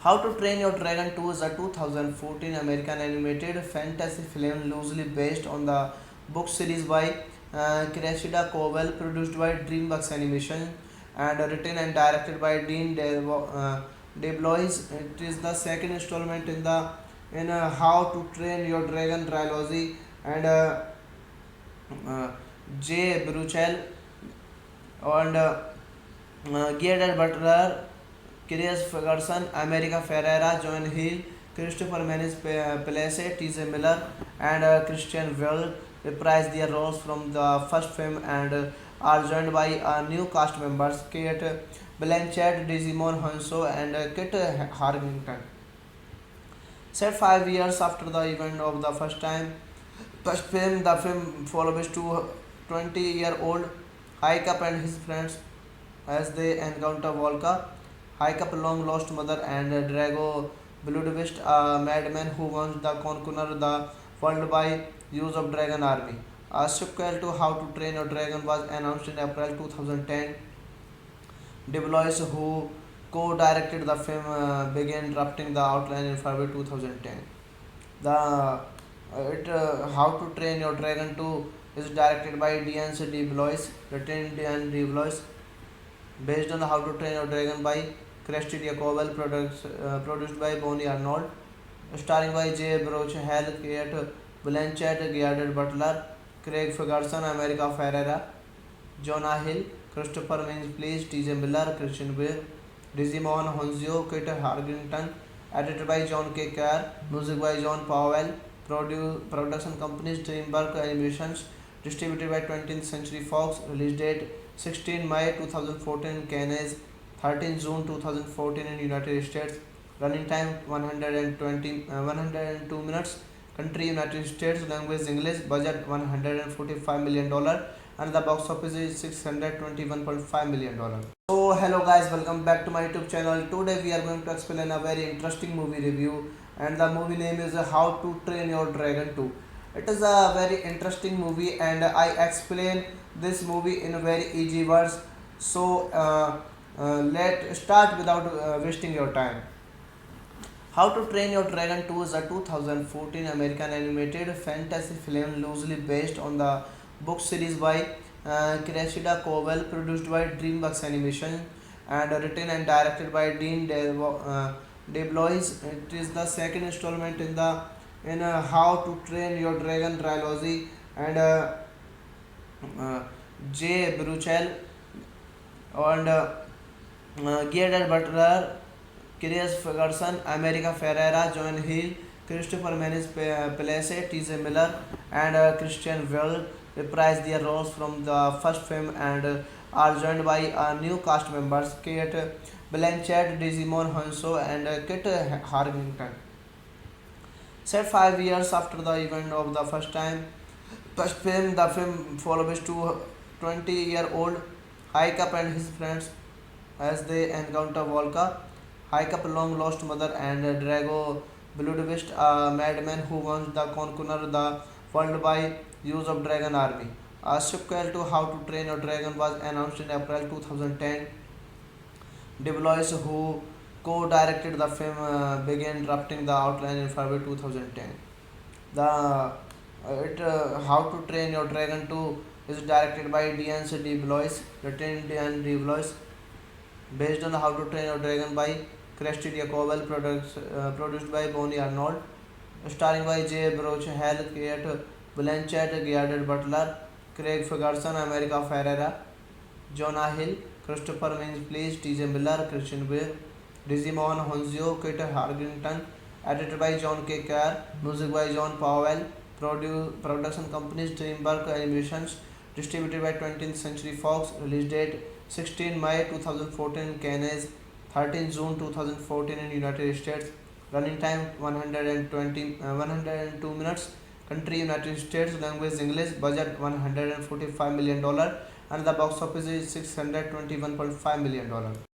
How to Train Your Dragon 2 is a 2014 American animated fantasy film loosely based on the book series by Cressida Cobell, produced by DreamWorks Animation, and written and directed by Dean DeBlois. It is the second installment in How to Train Your Dragon trilogy, and Jay Baruchel and Gerard Butler, Chris Ferguson, America Ferrera, John Hill, Christopher Mintz, T.J. Miller, and Christian Bale reprise their roles from the first film, and are joined by new cast members Kate Blanchett, Digimon Hanso, and Kit Harrington. Set 5 years after the event of the first film, the film follows 20-year-old Haikap and his friends as they encounter Volka, Haikap's long lost mother, and Drago Bludvist, a madman who wants to conquer the world by use of dragon army. A sequel to How to Train Your Dragon was announced in April 2010. DeBlois, who co-directed the film, began drafting the outline in February 2010. How to Train Your Dragon 2 is directed by Dean DeBlois, written Dean DeBlois, based on How to Train Your Dragon by Kirsty Diakoval, produced by Bonnie Arnold, starring by Jay Baruchel, Kate Blanchett, Gerard Butler, Craig Ferguson, America Ferrera, Jonah Hill, Christopher Mintz, T.J. Miller, Christian Bale, Digimon Honzio, Kit Harrington, edited by John K. Kerr, music by John Powell, production companies DreamWorks Animations, distributed by 20th Century Fox, release date 16 May 2014 in Cannes, 13 June 2014 in United States, running time 102 minutes, country United States, language English, budget $145 million, and the box office is $621.5 million. So hello guys, welcome back to my YouTube channel. Today we are going to explain a very interesting movie review, and the movie name is How to Train Your Dragon 2. It is a very interesting movie, and I explain this movie in very easy words. So let's start without wasting your time. How to Train Your Dragon 2 is a 2014 American animated fantasy film loosely based on the book series by Cressida Cobell, produced by DreamWorks Animation, and written and directed by Dean DeBlois. It is the second installment in How to Train Your Dragon trilogy, and Jay Baruchel and Gerard Butler, Chris Ferguson, America Ferrera, John Hill, Christopher Mintz, T.J. Miller, and Christian Bale reprise their roles from the first film, and are joined by new cast members Kate Blanchett, Digimon Hanso, and Kit Harrington. Set 5 years after the event of the first film, the film follows 20-year-old Hicup and his friends as they encounter Volka. Hicup, long lost mother, and Drago Bludvist, a madman who wants to conquer the world by use of dragon army. A sequel to How to Train Your Dragon was announced in April 2010. DeBlois, who co-directed the film, began drafting the outline in February 2010. How to Train Your Dragon 2 is directed by Dean DeBlois, written Dean DeBlois, based on How to Train Your Dragon by Kirsty Jacobel, produced by Bonnie Arnold, starring by Jay Baruchel, Kate Blanchett, Gerard Butler, Craig Ferguson, America Ferrera, Jonah Hill, Christopher Mintz, T.J. Miller, Christian Bale, Digimon Honzio, Kit Harrington, edited by John K. Kerr, music by John Powell, production companies DreamWorks Animations, distributed by 20th Century Fox, release date 16 May 2014 in Cannes, 13 June 2014 in United States, running time 102 minutes, country United States, language English, budget $145 million, and the box office is $621.5 million.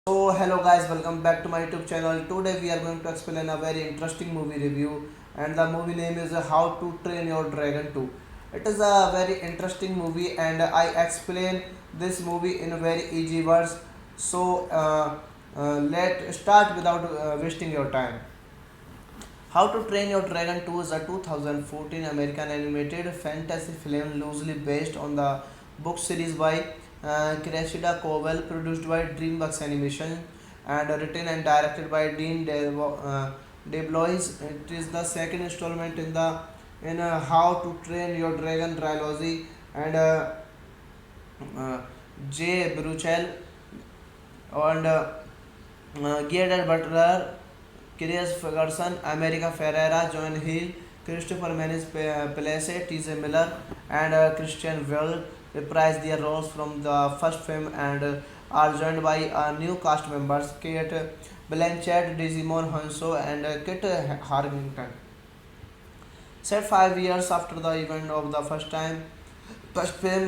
So hello guys, welcome back to my YouTube channel. Today we are going to explain a very interesting movie review, and the movie name is How to Train Your Dragon 2. It is a very interesting movie, and I explain this movie in very easy words. So let's start without wasting your time. How to Train Your Dragon 2 is a 2014 American animated fantasy film loosely based on the book series by Cressida Cowell, produced by DreamWorks Animation, and written and directed by DeBlois. It is the second installment in How to Train Your Dragon trilogy, and Jay Baruchel and Gerard Butler, Chris Ferguson, America Ferrera, John Hill, Christopher Mintz, T.J. Miller, and Christian Bale reprise their roles from the first film, and are joined by new cast members Kate Blanchett, Digimon Hanso, and Kit Harrington. Set 5 years after the event of the first film,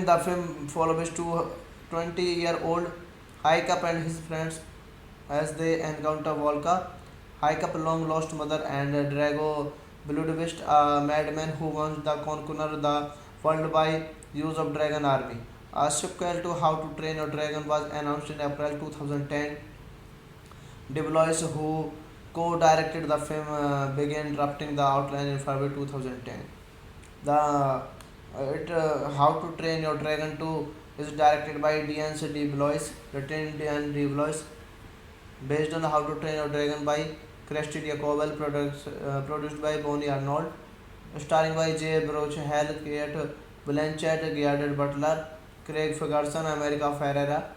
the film follows 20-year-old Hicup and his friends as they encounter Volka. Hicup, long lost mother, and Drago Bludvist, a madman who wants to conquer the world by use of dragon army. A sequel to How to Train Your Dragon was announced in April 2010. DeBlois, who co-directed the film, began drafting the outline in February 2010. How to Train Your Dragon 2 is directed by Dean DeBlois, written Dean DeBlois, based on How to Train Your Dragon by Kirsty Jacobel, produced by Bonnie Arnold, starring by Jay Baruchel, Kate Blanchett, Gerard Butler, Craig Ferguson, America Ferrera,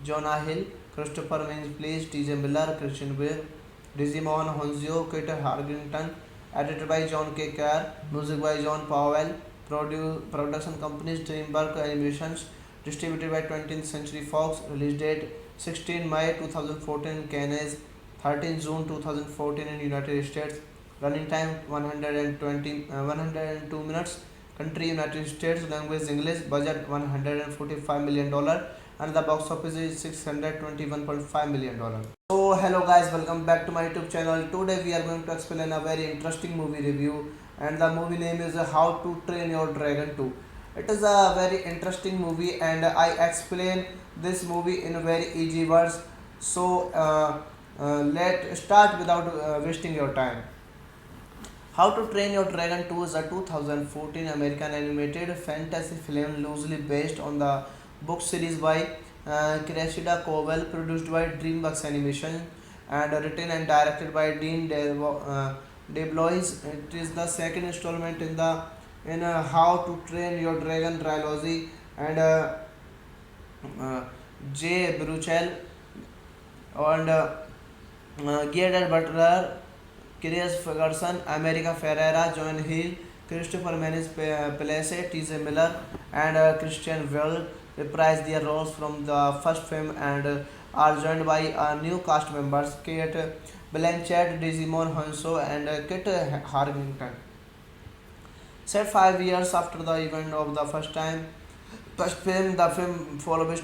Jonah Hill, Christopher Mintz, T.J. Miller, Christian Bale, Digimon Honzio, Kit Harrington, edited by John K. Kerr, music by John Powell, production companies DreamWorks Animations, distributed by 20th Century Fox, release date 16 May 2014 in Cannes, 13 June 2014 in United States, running time 102 minutes, country United States, language English, budget $145 million, and the box office is $621.5 million. So hello guys, welcome back to my YouTube channel. Today we are going to explain a very interesting movie review, and the movie name is How to Train Your Dragon 2. It is a very interesting movie, and I explain this movie in very easy words. So let's start without wasting your time. How to Train Your Dragon 2 is a 2014 American animated fantasy film loosely based on the book series by Cressida Cowell, produced by DreamWorks Animation, and written and directed by DeBlois. It is the second installment in How to Train Your Dragon trilogy, and Jay Baruchel and Gerard Butler, Chris Ferguson, America Ferrera, John Hill, Christopher Mintz, T.J. Miller, and Christian Bale reprise their roles from the first film, and are joined by new cast members Kate Blanchett, Digimon Hanso, and Kit Harrington. Set 5 years after the event of the first film, the film follows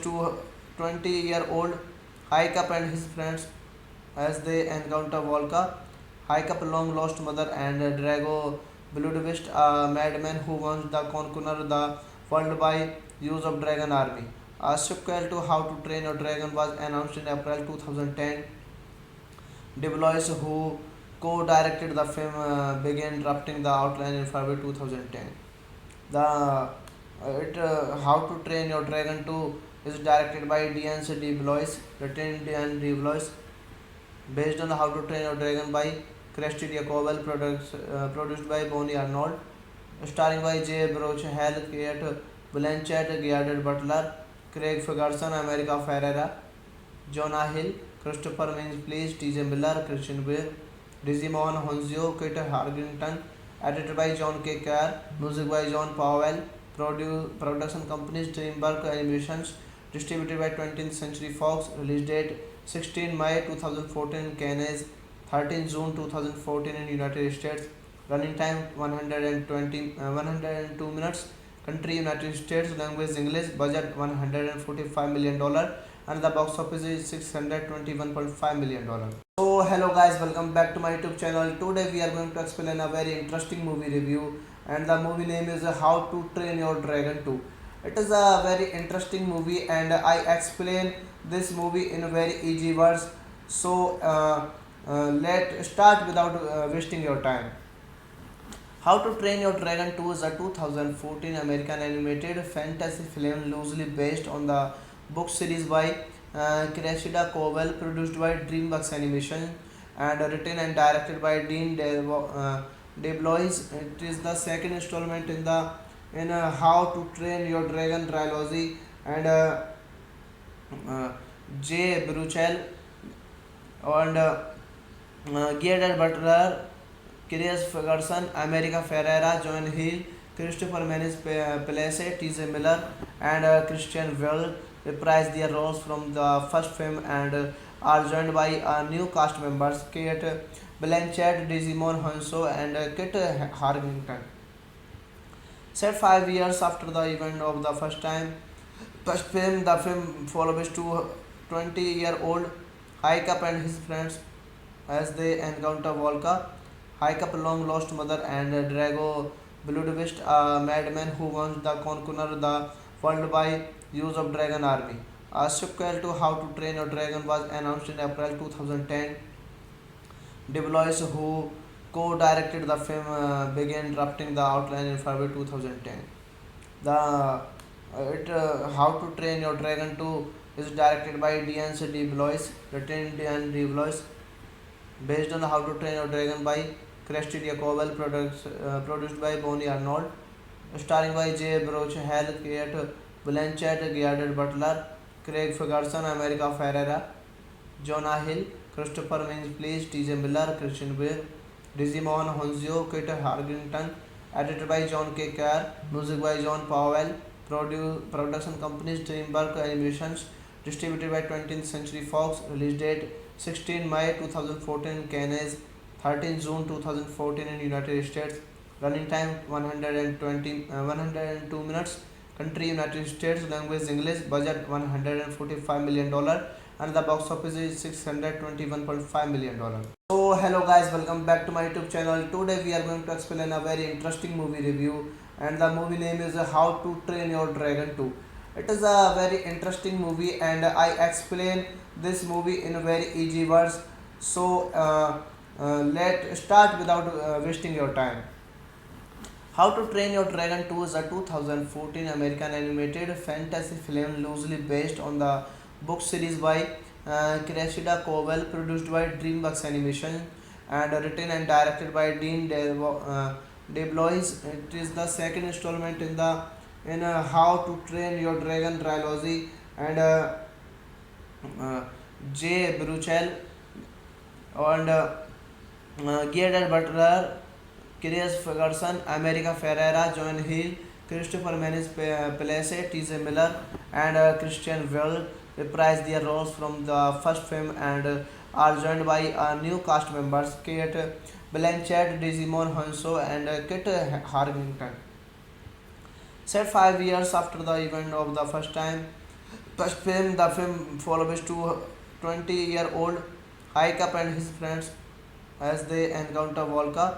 20-year-old Haikap and his friends as they encounter Volka, Haikap long lost mother and Drago Bludvist, a madman who wants to conquer the world by use of dragon army. A sequel to How to Train Your Dragon was announced in April 2010. DeBlois, who co-directed the film, began drafting the outline in February 2010. How to Train Your Dragon 2 is directed by Dean DeBlois, written Dean DeBlois, based on How to Train Your Dragon by Kirsty Diakoval, produced by Bonnie Arnold, starring by Jay Baruchel, Kate Blanchett, Gerard Butler, Craig Ferguson, America Ferrera, Jonah Hill, Christopher Mintz, T.J. Miller, Christian Bale, Digimon Honzio, Kit Harrington, edited by John K. Kerr, music by John Powell, production companies DreamWorks Animations, distributed by 20th Century Fox, release date 16 May 2014 in Cannes, 13 June 2014 in United States, running time 102 minutes, country United States, language English, budget $145 million, and the box office is $621.5 million. So hello guys, welcome back to my YouTube channel. Today we are going to explain a very interesting movie review, and the movie name is How to Train Your Dragon 2. It is a very interesting movie, and I explain this movie in very easy words. So let's start without wasting your time. How to Train Your Dragon 2 is a 2014 American animated fantasy film loosely based on the book series by Cressida Cobell, produced by DreamWorks Animation, and written and directed by Dean DeBlois. It is the second installment in the How to Train Your Dragon trilogy, and Jay Baruchel and Gerard Butler, Chris Ferguson, America Ferrera, John Hill, Christopher Mintz, T.J. Miller, and Christian Bale reprise their roles from the first film, and are joined by new cast members Kate Blanchett, Digimon Honso, and Kit Harrington. Set 5 years after the event of the first film, the film follows 20-year-old Haikap and his friends as they encounter Volka, Haikap's long lost mother, and Drago Bludvist, a madman who wants to conquer the world by use of dragon army. A sequel to How to Train Your Dragon was announced in April 2010. DeBlois, who co-directed the film, began drafting the outline in February 2010. How to Train Your Dragon 2 is directed by Dean DeBlois, written Dean DeBlois, based on How to Train Your Dragon by Kirsty Diakoval, produced by Bonnie Arnold, starring by Jay Baruchel, Kate Blanchett, Gerard Butler, Craig Ferguson, America Ferrera, Jonah Hill, Christopher Mintz, T.J. Miller, Christian Bale, Digimon Honzio, Kit Harrington, edited by John K. Kerr, music by John Powell, production companies DreamWorks Animations, distributed by 20th Century Fox, release date 16 May 2014 in Cannes, 13 June 2014 in United States, running time 102 minutes, country United States, language English, budget $145 million, and the box office is $621.5 million. So hello guys, welcome back to my YouTube channel. Today we are going to explain a very interesting movie review, and the movie name is How to Train Your Dragon 2. It is a very interesting movie, and I explain this movie in very easy words. So let's start without wasting your time. How to Train Your Dragon 2 is a 2014 American animated fantasy film loosely based on the book series by Cressida Cobell, produced by DreamWorks Animation, and written and directed by Dean DeBlois. It is the second installment in the How to Train Your Dragon trilogy, and Jay Baruchel and Gerard Butler, Chris Ferguson, America Ferrera, John Hill, Christopher Mintz, T.J. Miller, and Christian Bale reprise their roles from the first film, and are joined by new cast members Kate Blanchett, Digimon Honso, and Kit Harrington. Set 5 years after the event of the First film, the film follows two 20-year-old Haikap and his friends as they encounter Volka,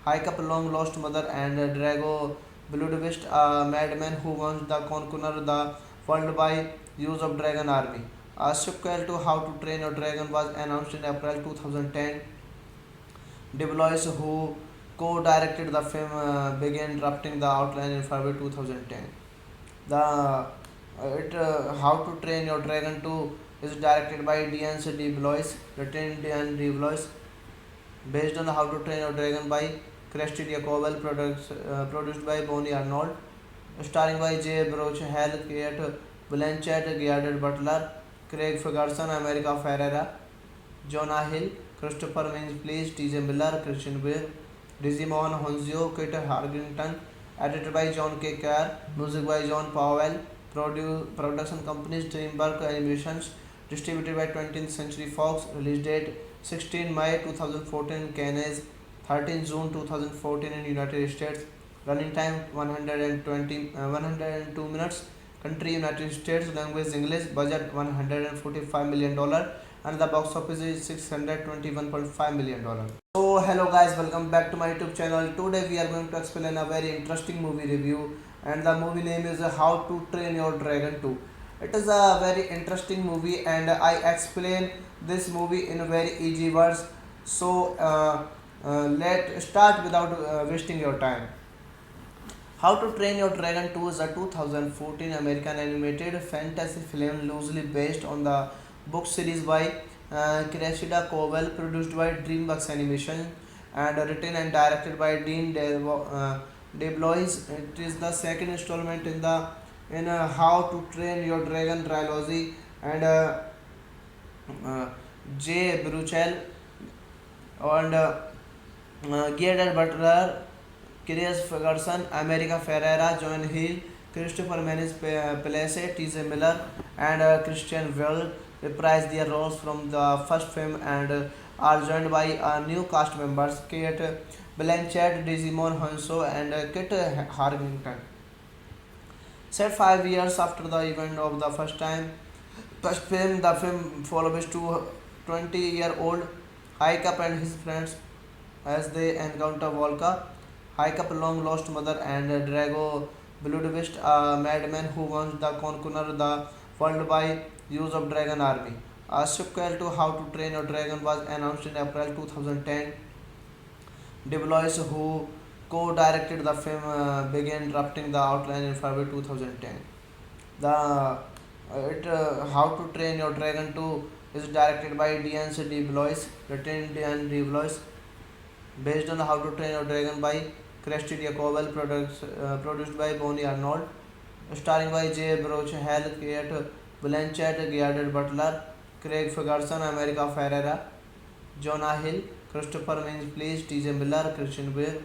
Haikap long lost mother, and Drago Bludvist, a madman who wants to conquer the world by use of dragon army. A sequel to How to Train Your Dragon was announced in April 2010. DeBlois, who co-directed the film, began drafting the outline in February 2010. How to Train Your Dragon 2 is directed by Dean DeBlois, written Dean DeBlois, based on How to Train Your Dragon by Kirsty Jacobel, produced by Bonnie Arnold, starring by Jay Baruchel, Kate Blanchett, Gerard Butler, Craig Ferguson, America Ferrera, Jonah Hill, Christopher Mintz, T.J. Miller, Christian Bale, Digimon Honzio, Kit Harrington, edited by John K. Kerr, music by John Powell, production companies Dreamworks Animations, distributed by 20th Century Fox, release date 16 May 2014 in Cannes, 13 June 2014 in United States, running time 102 minutes, country United States, language English, budget $145 million, and the box office is $621.5 million. So hello guys, welcome back to my YouTube channel. Today we are going to explain a very interesting movie review, and the movie name is How to Train Your Dragon 2. It is a very interesting movie, and I explain this movie in very easy words. So let's start without wasting your time. How to Train Your Dragon 2 is a 2014 American animated fantasy film loosely based on the book series by Cressida Cobell, produced by DreamWorks Animation, and written and directed by Dean DeBlois. It is the second installment in How to Train Your Dragon trilogy, and Jay Baruchel and Gerard Butler, Chris Ferguson, America Ferrera, John Hill, Christopher Mintz, T.J. Miller, and Christian Bale reprise their roles from the first film, and are joined by new cast members Kate Blanchett, Digimon Hanso, and Kit Harrington. Set 5 years after the event of the first film, the film follows two 20-year-old Haikap and his friends as they encounter Volka, Haikap long lost mother, and Drago Bludvist, a madman who wants to conquer the world by use of dragon army. A sequel to How to Train Your Dragon was announced in April 2010. DeBlois, who co-directed the film, began drafting the outline in February 2010. How to Train Your Dragon 2 is directed by Dean DeBlois, written Dean DeBlois, based on How to Train Your Dragon by Kirsty Jacobel, produced by Bonnie Arnold, starring by Jay Baruchel, Kate Blanchett, Gerard Butler, Craig Ferguson, America Ferrera, Jonah Hill, Christopher Mintz, T.J. Miller, Christian Bale,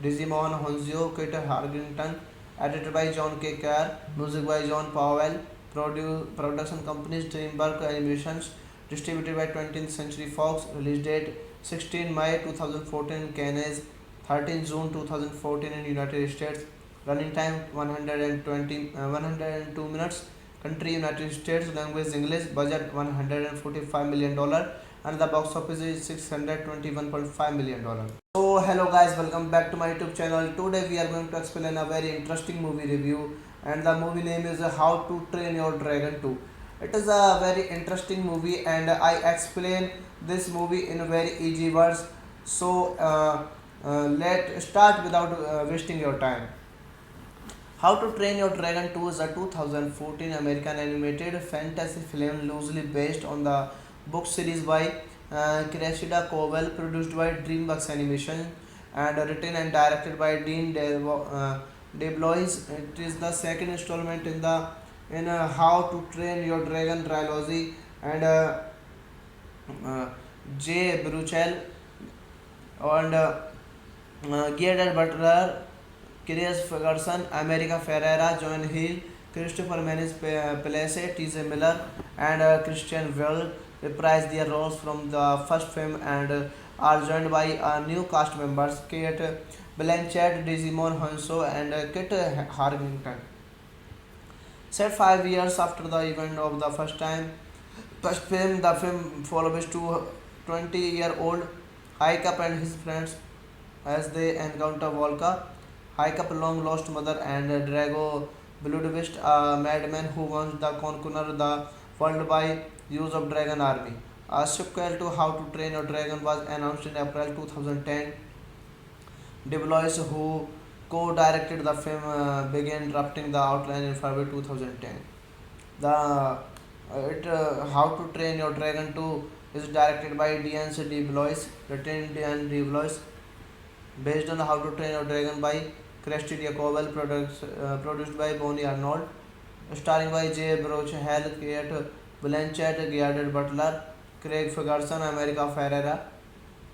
Digimon Honzio, Kit Harrington, edited by John K. Kerr, music by John Powell, production companies Dreamworks Animations, distributed by 20th Century Fox, release date 16 May 2014 in Cannes, 13 June 2014 in United States, running time 102 minutes, country United States, language English, budget $145 million, and the box office is $621.5 million. So hello guys, welcome back to my YouTube channel. Today we are going to explain a very interesting movie review, and the movie name is How to Train Your Dragon 2. It is a very interesting movie, and I explain this movie in very easy words. So let's start without wasting your time. How to Train Your Dragon 2 is a 2014 American animated fantasy film loosely based on the book series by Cressida Cobell, produced by DreamWorks Animation, and written and directed by Dean DeBlois. It is the second installment in How to Train Your Dragon trilogy, and Jay Baruchel and Gerard Butler, Chris Ferguson, America Ferrera, John Hill, Christopher Mintz, T.J. Miller, and Christian Bale reprise their roles from the first film, and are joined by new cast members Kate Blanchett, Digimon Hanso, and Kit Harrington. Set 5 years after the event of the first film, the film follows two 20-year-old Haikap and his friends as they encounter Volka, Haikap long lost mother, and Drago Bludvist, a madman who wants to conquer the world by use of dragon army. A sequel to How to Train Your Dragon was announced in April 2010. DeBlois, who co-directed the film, began drafting the outline in February 2010. How to Train Your Dragon 2 is directed by Dean DeBlois, written Dean DeBlois, based on How to Train Your Dragon by Kirsty Jacobel, produced by Bonnie Arnold, starring by Jay Baruchel, Kate Blanchett, Gerard Butler, Craig Ferguson, America Ferrera,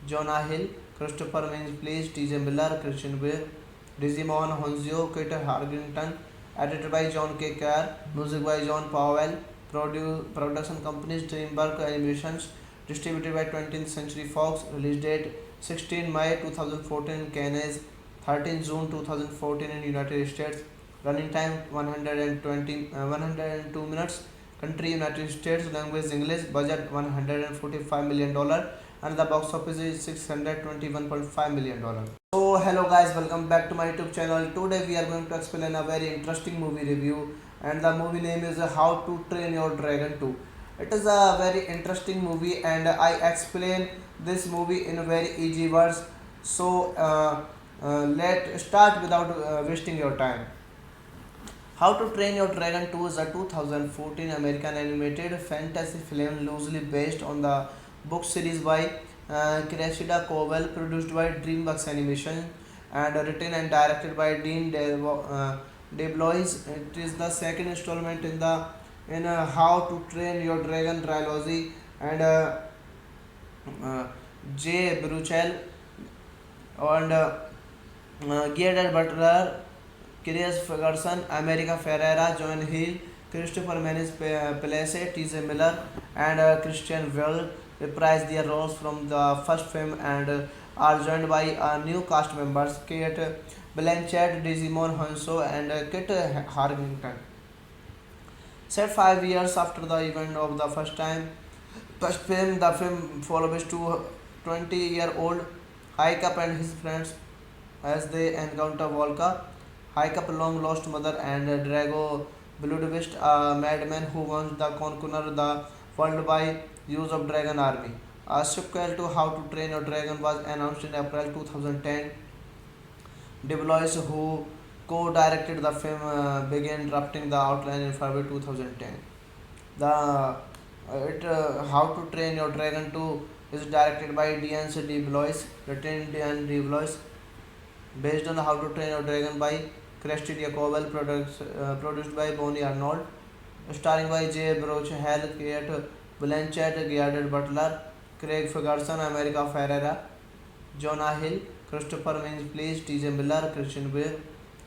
Jonah Hill, Christopher Mintz, T.J. Miller, Christian Bale, Digimon Honzio, Kit Harrington, edited by John K. Kerr, music by John Powell, production companies DreamWorks Animations, distributed by 20th Century Fox, release date 16 May 2014 in Cannes, 13 June 2014 in United States, running time 102 minutes, country United States, language English, budget $145 million, and the box office is $621.5 million. So hello guys, welcome back to my YouTube channel. Today we are going to explain a very interesting movie review, and the movie name is How to Train Your Dragon 2. It is a very interesting movie, and I explain this movie in very easy words. So let's start without wasting your time. How to Train Your Dragon 2 is a 2014 American animated fantasy film loosely based on the book series by Cressida Cowell, produced by DreamWorks Animation, and written and directed by Dean DeBlois. It is the second installment in How to Train Your Dragon trilogy, and Jay Baruchel and Gerard Butler, Chris Ferguson, America Ferrera, John Hill, Christopher Mintz, T.J. Miller, and Christian Bale reprise their roles from the first film and are joined by new cast members Kate Blanchett, Digimon Honso, and Kit Harrington. Set 5 years after the event of the first film, the film follows two 20-year-old Haikap and his friends as they encounter Volka, Haikap long lost mother, and Drago Bludvist, a madman who wants to conquer the world by use of dragon army. A sequel to How to Train Your Dragon was announced in April 2010. DeBlois, who co-directed the film, began drafting the outline in February 2010. How to Train Your Dragon 2 is directed by Dean DeBlois, written Dean DeBlois, based on How to Train Your Dragon by Kirsty Jacobel, produced by Bonnie Arnold, starring by Jay Baruchel, Kate Blanchett, Gerard Butler, Craig Ferguson, America Ferrera, Jonah Hill, Christopher Mintz, T.J. Miller, Christian Bale,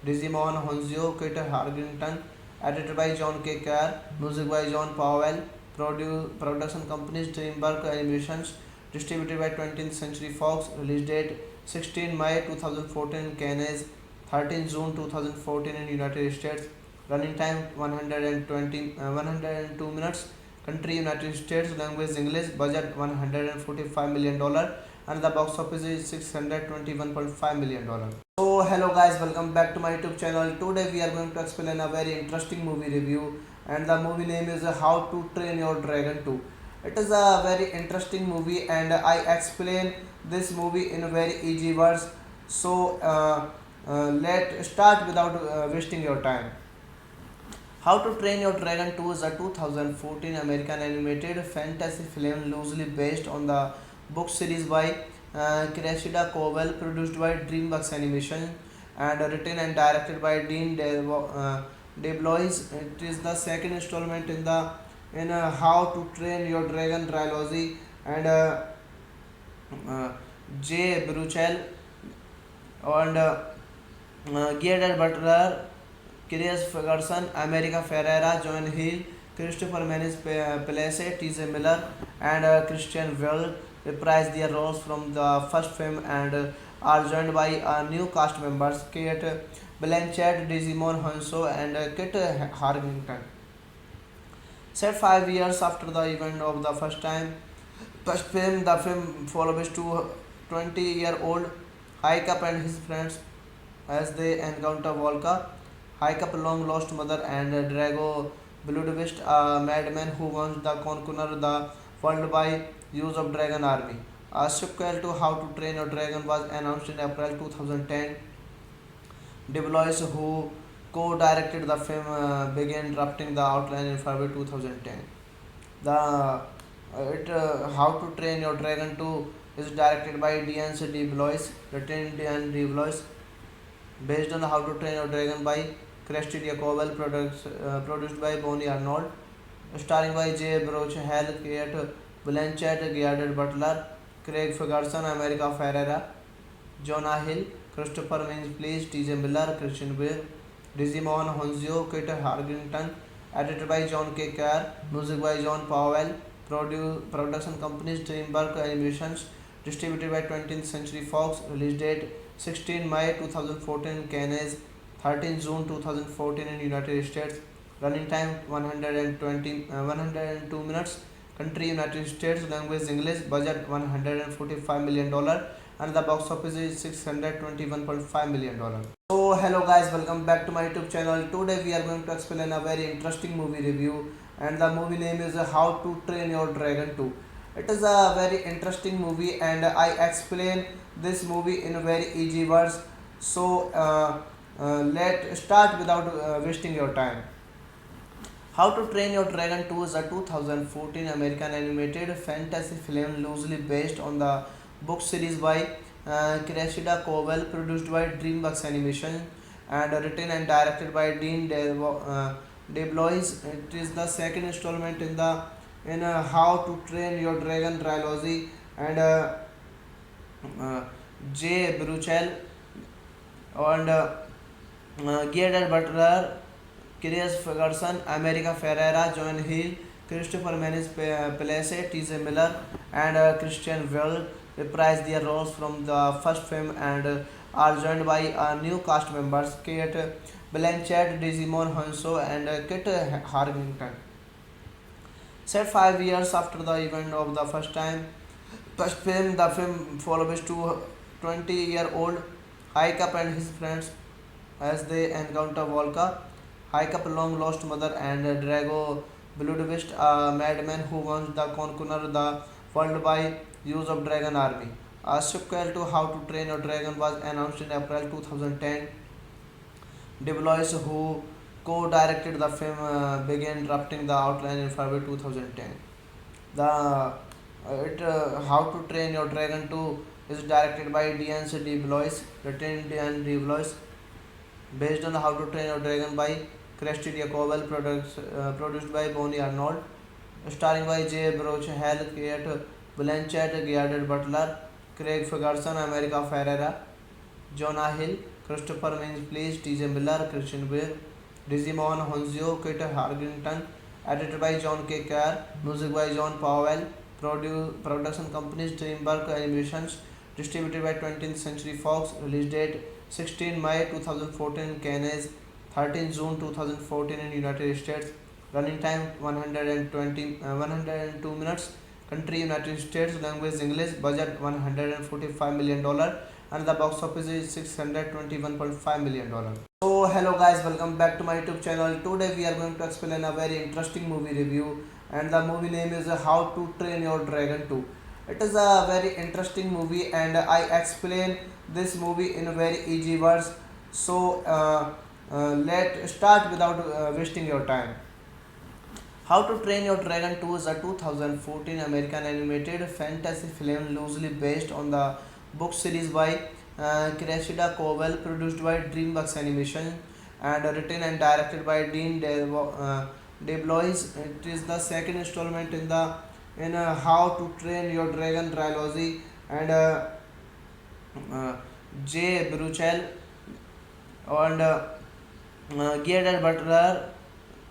Digimon Honzio, Kit Harrington, edited by John K. Kerr, music by John Powell, production companies DreamWorks Animations, distributed by 20th Century Fox, release date 16 May 2014 in Cannes, 13 June 2014 in United States, running time 102 minutes, country United States, language English, budget $145 million, and the box office is $621.5 million. So hello guys, welcome back to my YouTube channel. Today we are going to explain a very interesting movie review, and the movie name is How to Train Your Dragon 2. It is a very interesting movie, and I explain this movie in very easy words. So let's start without wasting your time. How to Train Your Dragon 2 is a 2014 American animated fantasy film loosely based on the book series by Cressida Cowell, produced by DreamWorks Animation, and written and directed by Dean DeBlois. It is the second installment in How to Train Your Dragon trilogy, and Jay Baruchel and Gerard Butler, Chris Ferguson, America Ferrera, John Hill, Christopher Mintz, T.J. Miller, and Christian Bale reprise their roles from the first film and are joined by new cast members Kate Blanchett, Digimon Hanso, and Kit Harington. Set 5 years after the event of the first film, the film follows two 20-year-old Haikap and his friends as they encounter Volka, Haikap's long-lost mother, and Drago Bludvist, a madman who wants to conquer the world by use of dragon army. A sequel to How to Train Your Dragon was announced in April 2010. DeBlois, who co-directed the film, began drafting the outline in February 2010. How to Train Your Dragon 2 is directed by Dean DeBlois, written Dean DeBlois, based on How to Train Your Dragon by Kirsty Diakoval, produced by Bonnie Arnold, starring by Jay Baruchel, Kate Blanchett, Gerard Butler, Craig Ferguson, America Ferrera, Jonah Hill, Christopher Mintz, T.J. Miller, Christian Bale, Digimon Honzio, Kit Harrington, edited by John K. Kerr, music by John Powell, production companies DreamWorks Animations, distributed by 20th Century Fox, release date 16 May 2014 in Cannes, 13 June 2014 in United States, running time 102 minutes, country United States, language English, budget $145 million, and the box office is $621.5 million. So hello guys, welcome back to my YouTube channel. Today we are going to explain a very interesting movie review, and the movie name is How to Train Your Dragon 2. It is a very interesting movie, and I explain this movie in very easy words. So let's start without wasting your time. How to Train Your Dragon 2 is a 2014 American animated fantasy film loosely based on the book series by Cressida Cobell, produced by DreamWorks Animation, and written and directed by Dean DeBlois. It is the second installment in How to Train Your Dragon trilogy, and Jay Baruchel and Gerard Butler, Chris Ferguson, America Ferrera, John Hill, Christopher Mintz, T.J. Miller, and Christian Bale reprise their roles from the first film and are joined by new cast members Kate Blanchett, Digimon Hanso, and Kit Harington. Set 5 years after the event of the first film, the film follows two 20-year-old Haikap and his friends as they encounter Volka, Haikap's long-lost mother, and Drago Bludvist, a madman who wants to conquer the world by use of dragon army. A sequel to How to Train Your Dragon was announced in April 2010. DeBlois, who co-directed the film, began drafting the outline in February 2010. How to Train Your Dragon 2 is directed by Dean DeBlois, written Dean DeBlois, based on How to Train Your Dragon by Kirsty Diakoval, produced by Bonnie Arnold, starring by Jay Baruchel, Kate Blanchett, Gerard Butler, Craig Ferguson, America Ferrera, Jonah Hill, Christopher Mintz, T.J. Miller, Christian Bale, Digimon Honzio, Kit Harington, edited by John K. Kerr, music by John Powell, production companies DreamWorks Animations, distributed by 20th Century Fox, release date 16 May 2014 in Cannes, 13 June 2014 in United States, running time 102 minutes, country United States, language English, budget $145 million, and the box office is $621.5 million. So hello guys, welcome back to my YouTube channel. Today we are going to explain a very interesting movie review, and the movie name is How to Train Your Dragon 2. It is a very interesting movie, and I explain this movie in very easy words. So let's start without wasting your time. How to Train Your Dragon 2 is a 2014 American animated fantasy film loosely based on the book series by Cressida Cobell, produced by DreamWorks Animation, and written and directed by Dean DeBlois. It is the second installment in How to Train Your Dragon trilogy, and Jay Baruchel and Gerard Butler,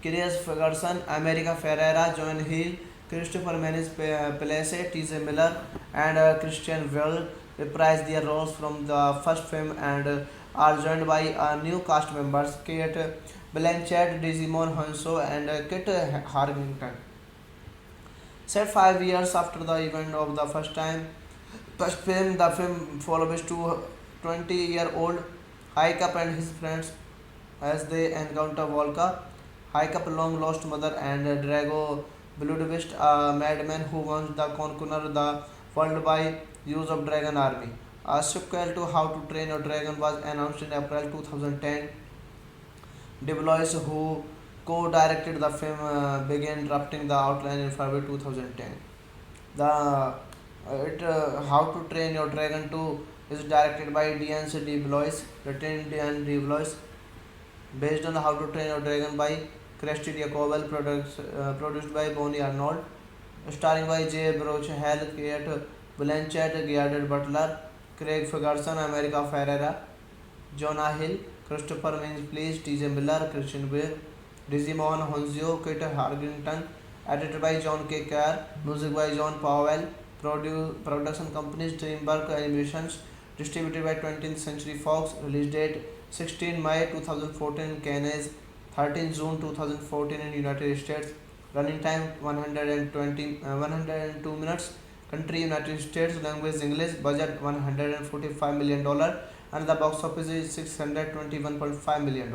Chris Ferguson, America Ferrera, John Hill, Christopher Mintz, T.J. Miller, and Christian Bale reprise their roles from the first film and are joined by new cast members Kate Blanchett, Digimon Hanso, and Kit Harington. Set 5 years after the event of the first film, the film follows two 20-year-old Haikap and his friends as they encounter Volka, Haikap's long-lost mother, and Drago Bludvist, a madman who wants to conquer the world by use of dragon army. A sequel to How to Train Your Dragon was announced in April 2010. DeBlois, who co-directed the film, began drafting the outline in February 2010. How to Train Your Dragon 2 is directed by Dean DeBlois, written Dean DeBlois, based on How to Train Your Dragon by Kirsty Jacobel, produced by Bonnie Arnold, starring by Jay Baruchel, Kate Blanchett, Gerard Butler, Craig Ferguson, America Ferrera, Jonah Hill, Christopher Mintz, T.J. Miller, Christian Bale, Digimon Honzio, Kit Harington, edited by John K. Kerr, music by John Powell, production companies DreamWorks Animations, distributed by 20th Century Fox, release date 16 May 2014 in Canada, 13 June 2014 in United States, running time 102 minutes, country United States, language English, budget $145 million, and the box office is $621.5 million.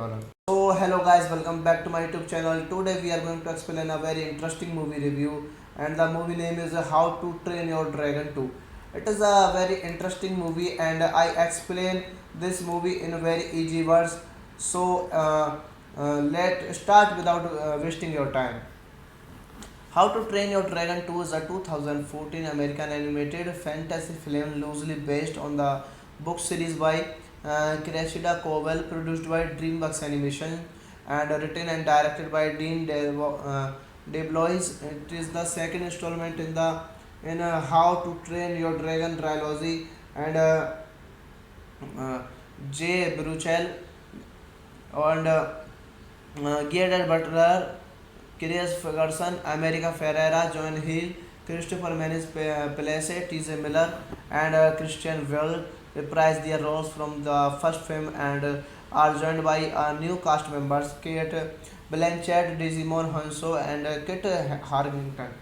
So hello guys, welcome back to my YouTube channel. Today we are going to explain a very interesting movie review, and the movie name is How to Train Your Dragon 2. It is a very interesting movie, and I explain this movie in very easy words. So let's start without wasting your time. How to Train Your Dragon 2 is a 2014 American animated fantasy film loosely based on the book series by Cressida Cobell, produced by DreamWorks Animation, and written and directed by Dean DeBlois. It is the second installment in How to Train Your Dragon trilogy, and Jay Baruchel and Gerard Butler, Chris Ferguson, America Ferrera, John Hill, Christopher Mintz, T.J. Miller, and Christian Bale reprise their roles from the first film and are joined by new cast members Kate Blanchett, Digimon Hanso, and Kit Harington.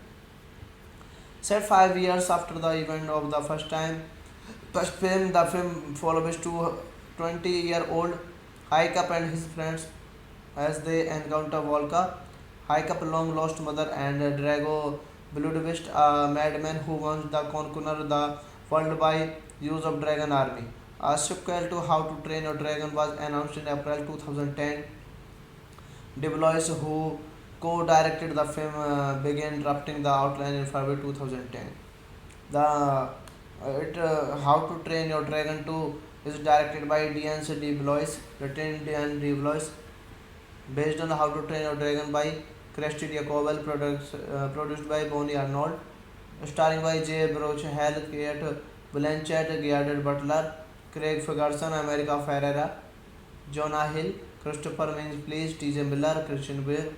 Set 5 years after the event of the first film, the film follows two 20-year-old Haikap and his friends as they encounter Volka, Haikap's long-lost mother, and Drago Bludvist, a madman who wants to conquer the world by use of dragon army. A sequel to How to Train Your Dragon was announced in April 2010. DeBlois, who co-directed the film, began drafting the outline in February 2010. How to Train Your Dragon 2 is directed by Dean DeBlois, written Dean DeBlois, based on How to Train Your Dragon by Kirsty Jacobel, produced by Bonnie Arnold, starring by Jay Baruchel, Kate Blanchett, Gerard Butler, Craig Ferguson, America Ferrera, Jonah Hill, Christopher Mintz, T.J. Miller, Christian Bale,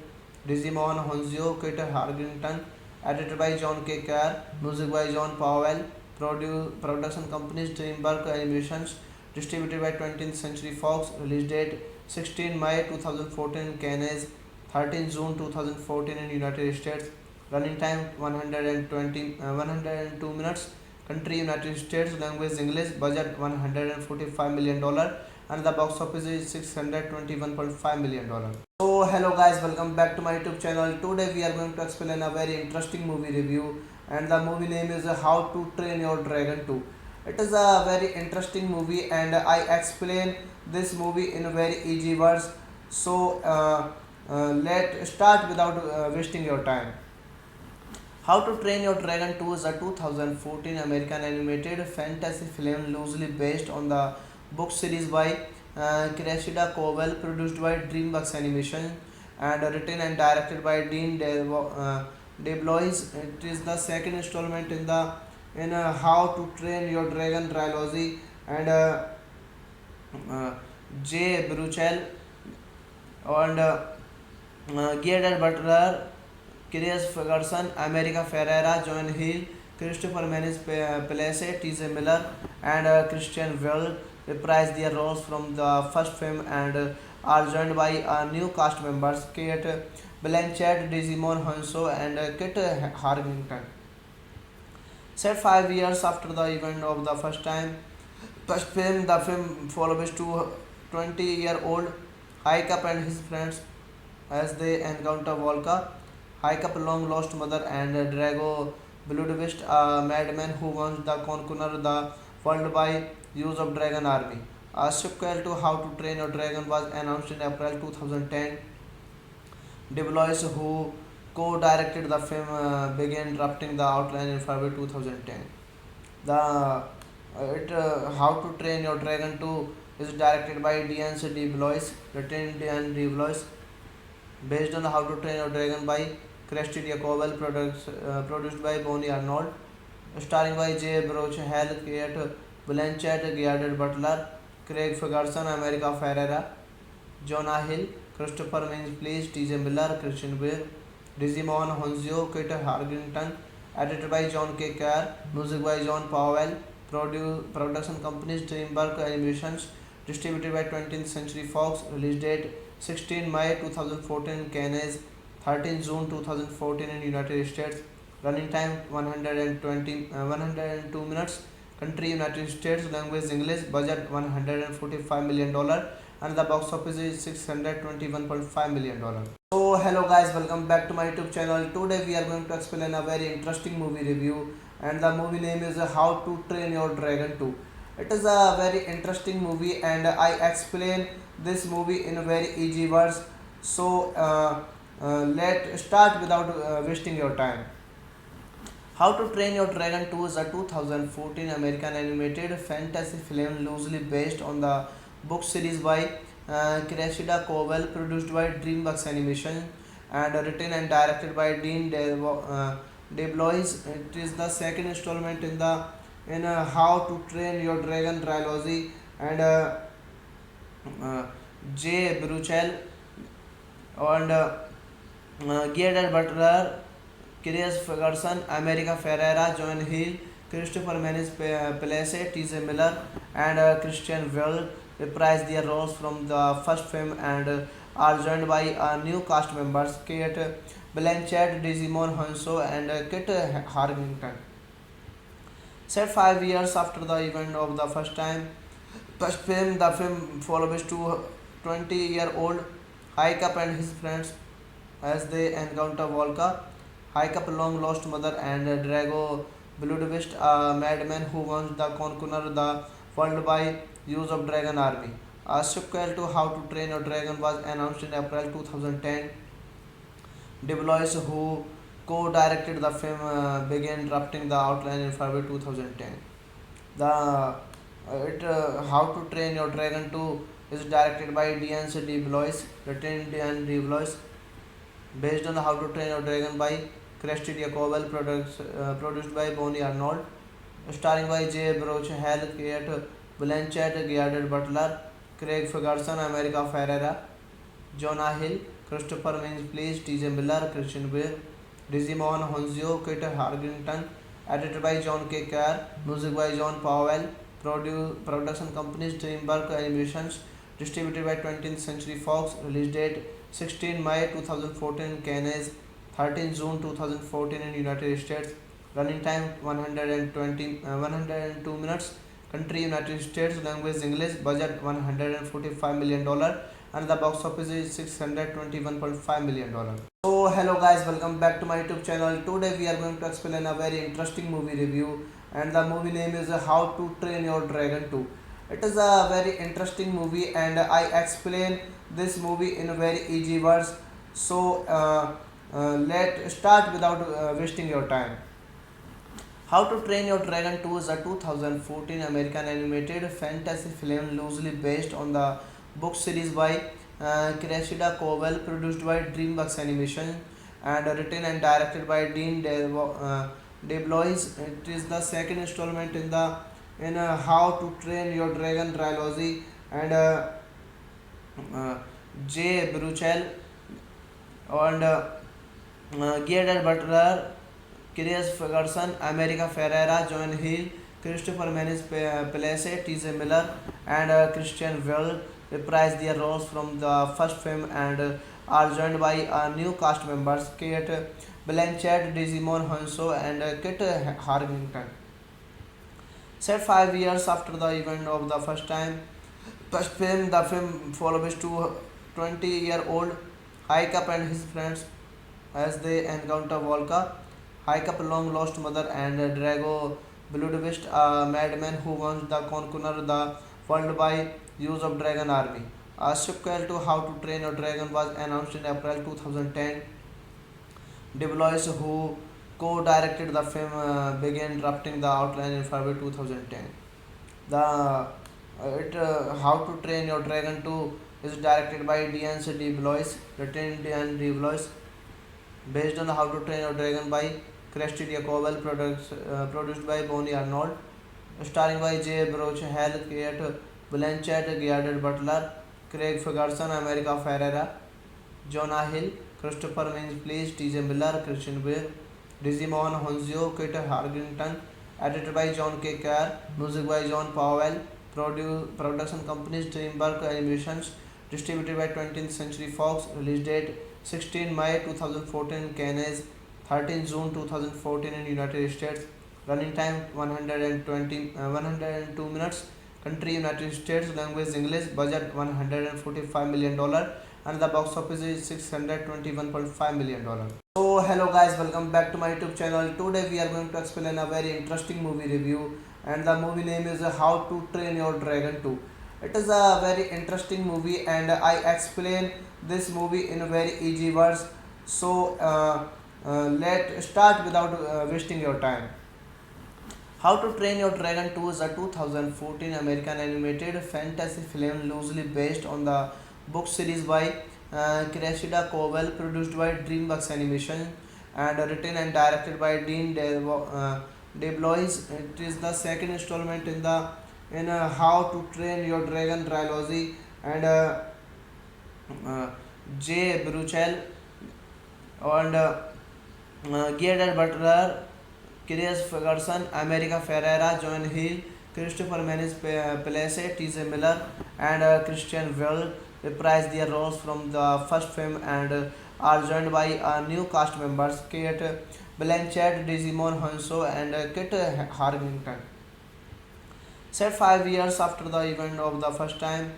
Digimon Honzio, Kit Harington, edited by John K. Kerr, music by John Powell, production companies DreamWorks Animations, distributed by 20th Century Fox, release date 16 May 2014 in Canada, 13 June 2014 in United States, running time 102 minutes, country United States, language English, budget $145 million, and the box office is $621.5 million. So hello guys, welcome back to my YouTube channel. Today we are going to explain a very interesting movie review, and the movie name is How to Train Your Dragon 2. It is a very interesting movie, and I explain this movie in very easy words. So let's start without wasting your time. How to Train Your Dragon 2 is a 2014 American animated fantasy film loosely based on the book series by Cressida Cobell, produced by DreamWorks Animation, and written and directed by Dean DeBlois. It is the second installment in How to Train Your Dragon trilogy, and Jay Baruchel and Gerard Butler, Chris Ferguson, America Ferrera, John Hill, Christopher Mintz, T.J. Miller, and Christian Bale reprise their roles from the first film and are joined by new cast members Kate Blanchett, Digimon Hanso, and Kit Harington. Set 5 years after the event of the first film, the film follows 20-year-old Haikap and his friends as they encounter Volka, Haikap's long-lost mother, and Drago Bludvist, a madman who wants to conquer the world by use of dragon army. A sequel to How to Train Your Dragon was announced in April 2010. DeBlois, who co-directed the film, began drafting the outline in February 2010. How to Train Your Dragon 2 is directed by Dean DeBlois, written Dean DeBlois, based on How to Train Your Dragon by Kirsty Jacobel, produced by Bonnie Arnold, starring by Jay Broch, Hal, Kate Blanchett, Gerard Butler, Craig Ferguson, America Ferrera, Jonah Hill, Christopher Mintz, T.J. Miller, Christian Bale, Digimon Honzio, Kit Harington, edited by John K. Kerr, music by John Powell, production companies DreamWorks Animations, distributed by 20th Century Fox, release date 16 May 2014 in Cannes, 13 June 2014 in United States, running time 102 minutes, country United States, language English, budget $145 million, and the box office is $621.5 million. So hello guys, welcome back to my YouTube channel. Today we are going to explain a very interesting movie review, and the movie name is How to Train Your Dragon 2. It is a very interesting movie, and I explain this movie in very easy words. So let's start without wasting your time. How to Train Your Dragon 2 is a 2014 American animated fantasy film loosely based on the book series by Cressida Cobell, produced by DreamWorks Animation, and written and directed by Dean DeBlois. It is the second installment in How to Train Your Dragon trilogy, and Jay Baruchel and Gerard Butler, Chris Ferguson, America Ferrera, John Hill, Christopher Mintz, T.J. Miller, and Christian Bale reprise their roles from the first film and are joined by new cast members Kate Blanchett, Digimon Hanso, and Kit Harington. Set 5 years after the event of the first film, the film follows 20-year-old Haikap and his friends as they encounter Volka, Haikap's long-lost mother, and Drago Bludvist, a madman who wants to conquer the world by use of dragon army. A sequel to How to Train Your Dragon was announced in April 2010. DeBlois, who co-directed the film, began drafting the outline in February 2010. How to Train Your Dragon 2 is directed by Dean DeBlois, written Dean DeBlois, based on How to Train Your Dragon by Kirsty Jacobel, produced by Bonnie Arnold, starring by Jay Broch, Hal, Kate Blanchett, Gerard Butler, Craig Ferguson, America Ferrera, Jonah Hill, Christopher Mintz, T.J. Miller, Christian Bale, Digimon Honzio, Kit Harington, edited by John K. Kerr, music by John Powell, production companies DreamWorks Animations, distributed by 20th Century Fox, release date 16 May 2014 in Cannes, 13 June 2014 in United States, running time 102 minutes, country United States, language English, budget $145 million, and the box office is $621.5 million. So hello guys, welcome back to my YouTube channel. Today we are going to explain a very interesting movie review, and the movie name is How to Train Your Dragon 2. It is a very interesting movie, and I explain this movie in very easy words. So let's start without wasting your time. How to Train Your Dragon 2 is a 2014 American animated fantasy film loosely based on the book series by Cressida Cobell, produced by DreamWorks Animation, and written and directed by Dean DeBlois. It is the second installment in How to Train Your Dragon trilogy, and Jay Baruchel and Gerard Butler, Chris Ferguson, America Ferrera, John Hill, Christopher Plesse, T.J. Miller, and Christian Bale reprise their roles from the first film and are joined by new cast members Kate Blanchett, Digimon Hanso, and Kit Harington. Set 5 years after the event of the first film, the film follows two 20-year-old Haikap and his friends as they encounter Volka, Haikap's long lost mother, and Drago Bludvist, a madman who wants to conquer the world by use of dragon army. A sequel to How to Train Your Dragon was announced in April 2010. DeBlois, who co-directed the film, began drafting the outline in February 2010. How to Train Your Dragon 2 is directed by Dean DeBlois, written Dean DeBlois, based on How to Train Your Dragon by Kirsty Jacobel, produced by Bonnie Arnold, starring by Jay Baruchel, Kate Blanchett, Gerard Butler, Craig Ferguson, America Ferrera, Jonah Hill, Christopher Mintz, T.J. Miller, Christian Bale, Digimon Honzio, Kit Harington, edited by John K. Kerr, music by John Powell, production companies DreamWorks Animations, distributed by 20th Century Fox, release date 16 May 2014 in Canada, 13 June 2014 in United States, running time 102 minutes, country United States, language English, budget $145 million, and the box office is $621.5 million. So hello guys, welcome back to my YouTube channel. Today we are going to explain a very interesting movie review, and the movie name is How to Train Your Dragon 2. It is a very interesting movie, and I explain this movie in very easy words. So let's start without wasting your time. How to Train Your Dragon 2 is a 2014 American animated fantasy film loosely based on the book series by Cressida Cobell, produced by DreamWorks Animation, and written and directed by Dean DeBlois. It is the second installment in How to Train Your Dragon trilogy, and Jay Baruchel and Gerard Butler, Chris Ferguson, America Ferrera, John Hill, Christopher Plesse, T.J. Miller, and Christian Bale reprise their roles from the first film and are joined by new cast members Kate Blanchett, Digimon Hanso, and Kit Harington. Set 5 years after the event of the first film,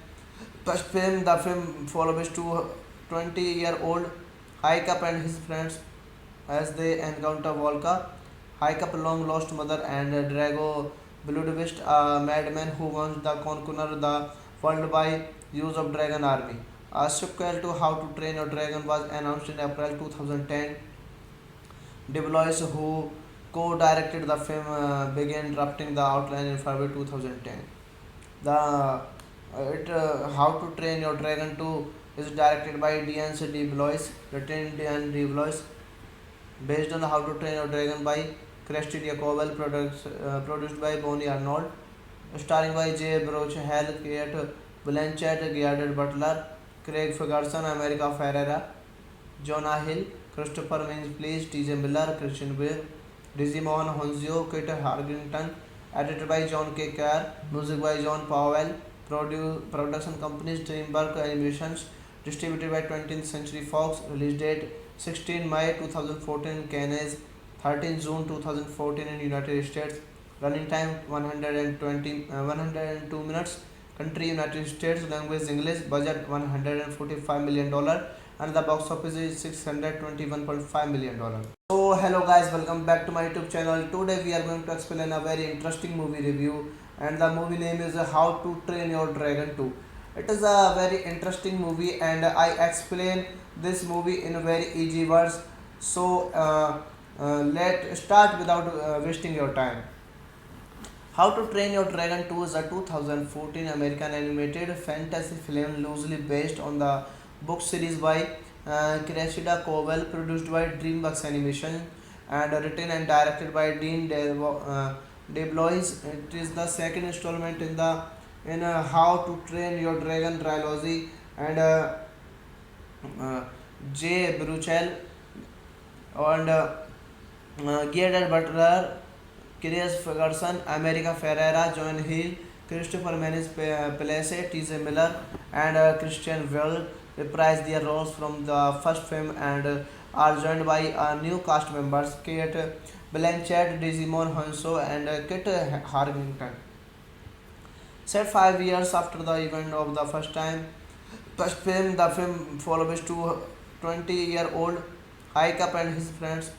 the film follows two 20-year-old Haikap and his friends as they encounter Volka, Haikap's long lost mother, and Drago Bludvist, a madman who wants to conquer the world by use of dragon army. A sequel to How to Train Your Dragon was announced in April 2010. DeBlois, who co-directed the film, began drafting the outline in February 2010. How to Train Your Dragon 2 is directed by Dean DeBlois, written Dean DeBlois, based on How to Train Your Dragon by Kirsty Jacobel, produced by Bonnie Arnold, starring by Jay Baruchel, Kate Blanchett, Gerard Butler, Craig Ferguson, America Ferrera, Jonah Hill, Christopher Mintz, T.J. Miller, Christian Bale, Digimon Honzio, Kit Harington, edited by John K. Kerr, music by John Powell, production companies DreamWorks Animations, distributed by 20th Century Fox, release date 16 May 2014 in Canada, 13 June 2014 in United States, running time 102 minutes, country United States, language English, budget $145 million, and the box office is $621.5 million. So hello guys, welcome back to my YouTube channel. Today we are going to explain a very interesting movie review, and the movie name is How to Train Your Dragon 2. It is a very interesting movie, and I explain this movie in very easy words. So let's start without wasting your time. How to Train Your Dragon 2 is a 2014 American animated fantasy film loosely based on the book series by Cressida Cobell, produced by DreamWorks Animation, and written and directed by Dean DeBlois. It is the second installment in How to Train Your Dragon trilogy, and Jay Baruchel and Gerard Butler, Chris Ferguson, America Ferrera, John Hill, Christopher Menes Place, T.J. Miller, and Christian Bale reprise their roles from the first film and are joined by new cast members Kate Blanchett, Digimon Hanso, and Kit Harington. Set 5 years after the event of the first film, the film follows two 20-year-old Haikap and his friends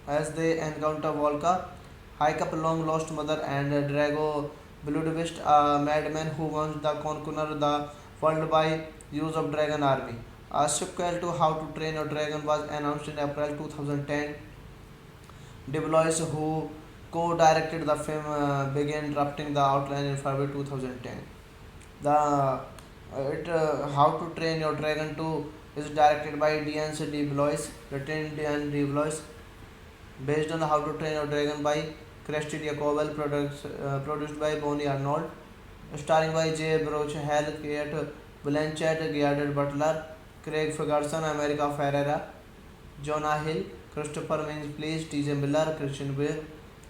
as they encounter Volka, Haikap long lost mother, and Drago Bludvist, a madman who wants to conquer the world by use of dragon army. A sequel to How to Train Your Dragon was announced in April 2010. DeBlois, who co-directed the film, began drafting the outline in February 2010. How to Train Your Dragon 2 is directed by Dean DeBlois, written Dean DeBlois, based on How to Train Your Dragon by Kirsty Jacobel, produced by Bonnie Arnold, starring by Jay Hell, Kate Blanchett, Gerard Butler, Craig Ferguson, America Ferrera, Jonah Hill, Christopher Mintz, T.J. Miller, Christian Bale,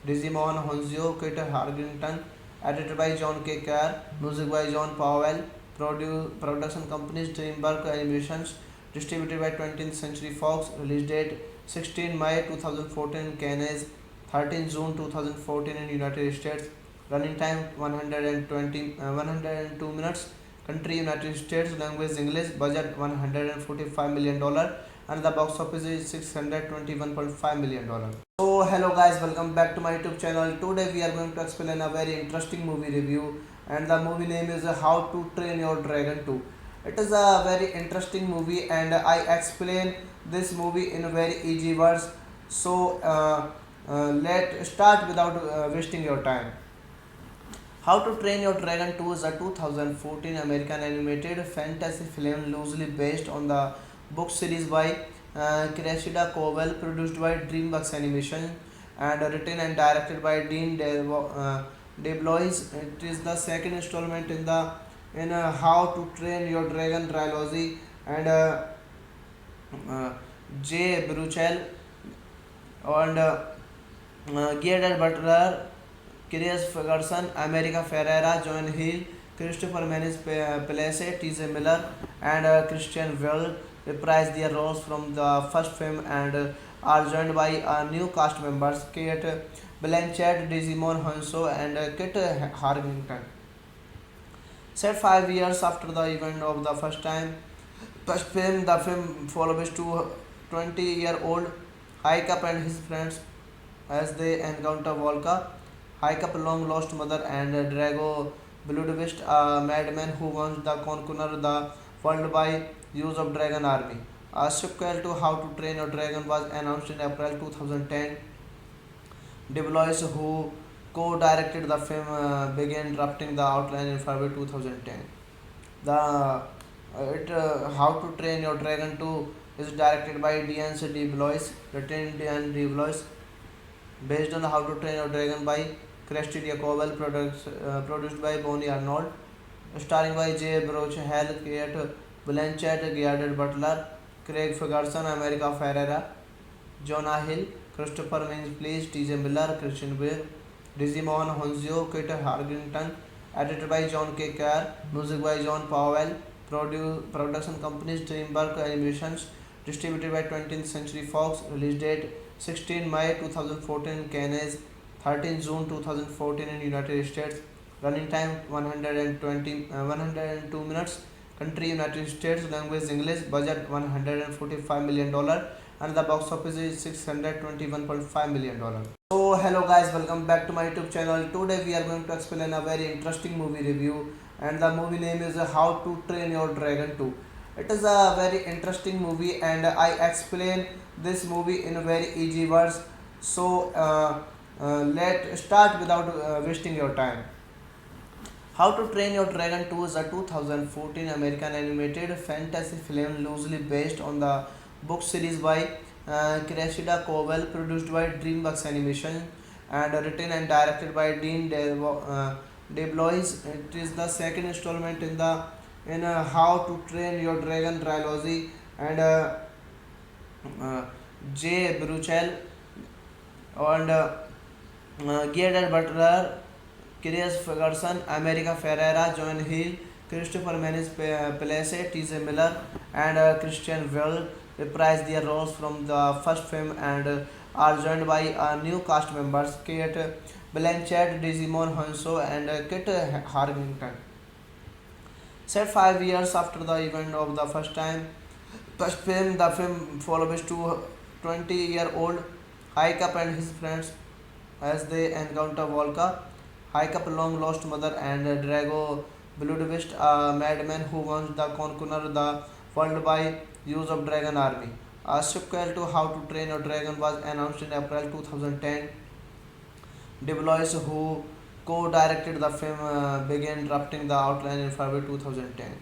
Digimon Honzio, Kit Harington, edited by John K. Kerr, music by John Powell, production companies DreamWorks Animations, distributed by 20th Century Fox, release date 16 May 2014 in Cannes, 13 June 2014 in United States, running time 102 minutes, country United States, language English, budget $145 million, and the box office is $621.5 million. So hello guys, welcome back to my YouTube channel. Today we are going to explain a very interesting movie review, and the movie name is How to Train Your Dragon 2. It is a very interesting movie, and I explain this movie in very easy words. So let's start without wasting your time. How to Train Your Dragon 2 is a 2014 American animated fantasy film loosely based on the book series by Cressida Cobell, produced by DreamWorks Animation, and written and directed by Dean DeBlois. It is the second installment in How to Train Your Dragon trilogy, and Jay Baruchel and Gerard Butler, Chris Ferguson, America Ferrera, John Hill, Christopher Menes Place, T.J. Miller, and Christian Bale reprise their roles from the first film and are joined by new cast members Kate Blanchett, Digimon Hanso, and Kit Harington. Set 5 years after the event of the first film, the film follows two 20-year-old Haikap and his friends as they encounter Volka, Haikap long lost mother, and Drago Bludvist, a madman who wants to conquer the world by use of dragon army. A sequel to How to Train Your Dragon was announced in April 2010. DeBlois, who co-directed the film, began drafting the outline in February 2010. How to Train Your Dragon 2 is directed by Dean DeBlois, written Dean DeBlois, based on How to Train Your Dragon by Kirsty Jacobel, produced by Bonnie Arnold, starring by Jay Hell, Kate Blanchett, Gerard Butler, Craig Ferguson, America Ferrera, Jonah Hill, Christopher Mintz, T.J. Miller, Christian Bale, Digimon Honzio, Kit Harington, edited by John K. Kerr, music by John Powell, production companies DreamWorks Animations, distributed by 20th Century Fox, release date 16 May 2014 in Cannes, 13 June 2014 in United States, running time 102 minutes, country United States, language English, budget $145 million, and the box office is $621.5 million. So hello guys, welcome back to my YouTube channel. Today we are going to explain a very interesting movie review, and the movie name is How to Train Your Dragon 2. It is a very interesting movie, and I explain this movie in very easy words. So let's start without wasting your time. How to Train Your Dragon 2 is a 2014 American animated fantasy film loosely based on the book series by Cressida Cobell, produced by DreamWorks Animation, and written and directed by Dean DeBlois. It is the second installment in How to Train Your Dragon trilogy, and Jay Baruchel and Gerard Butler, Chris Ferguson, America Ferrera, John Hill, Christopher Menes Place, T.J. Miller, and Christian Bale reprise their roles from the first film and are joined by new cast members Kate Blanchett, Digimon Hanso, and Kit Harington. Set 5 years after the event of the first film, the film follows two 20-year-old Haikap and his friends as they encounter Volka, Haikap's long lost mother, and Drago Bludvist, a madman who wants to conquer the world by use of dragon army. A sequel to How to Train Your Dragon was announced in April 2010. DeBlois, who co-directed the film, began drafting the outline in February 2010.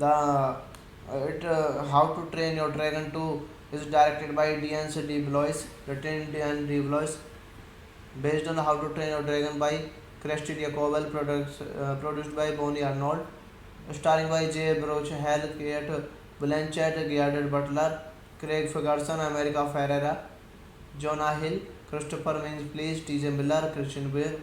How to Train Your Dragon 2 is directed by Dean DeBlois, written Dean DeBlois, based on How to Train Your Dragon by Kirsty Jacobel, produced by Bonnie Arnold, starring by Jay Broch, Hal, Kate Blanchett, Gerard Butler, Craig Ferguson, America Ferrera, Jonah Hill, Christopher Mintz, T.J. Miller, Christian Bale,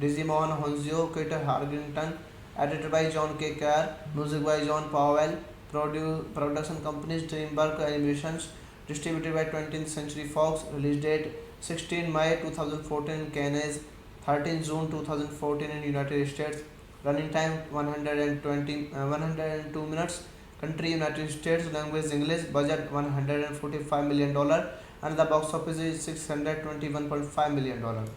Digimon Honzio, Kit Harrington, edited by John K. Kerr, music by John Powell, production companies DreamWorks Animations, distributed by 20th Century Fox, release date 16 May 2014 in Cannes, 13 June 2014 in United States, running time 102 minutes, country United States, language English, budget $145 million, and the box office is $621.5 million.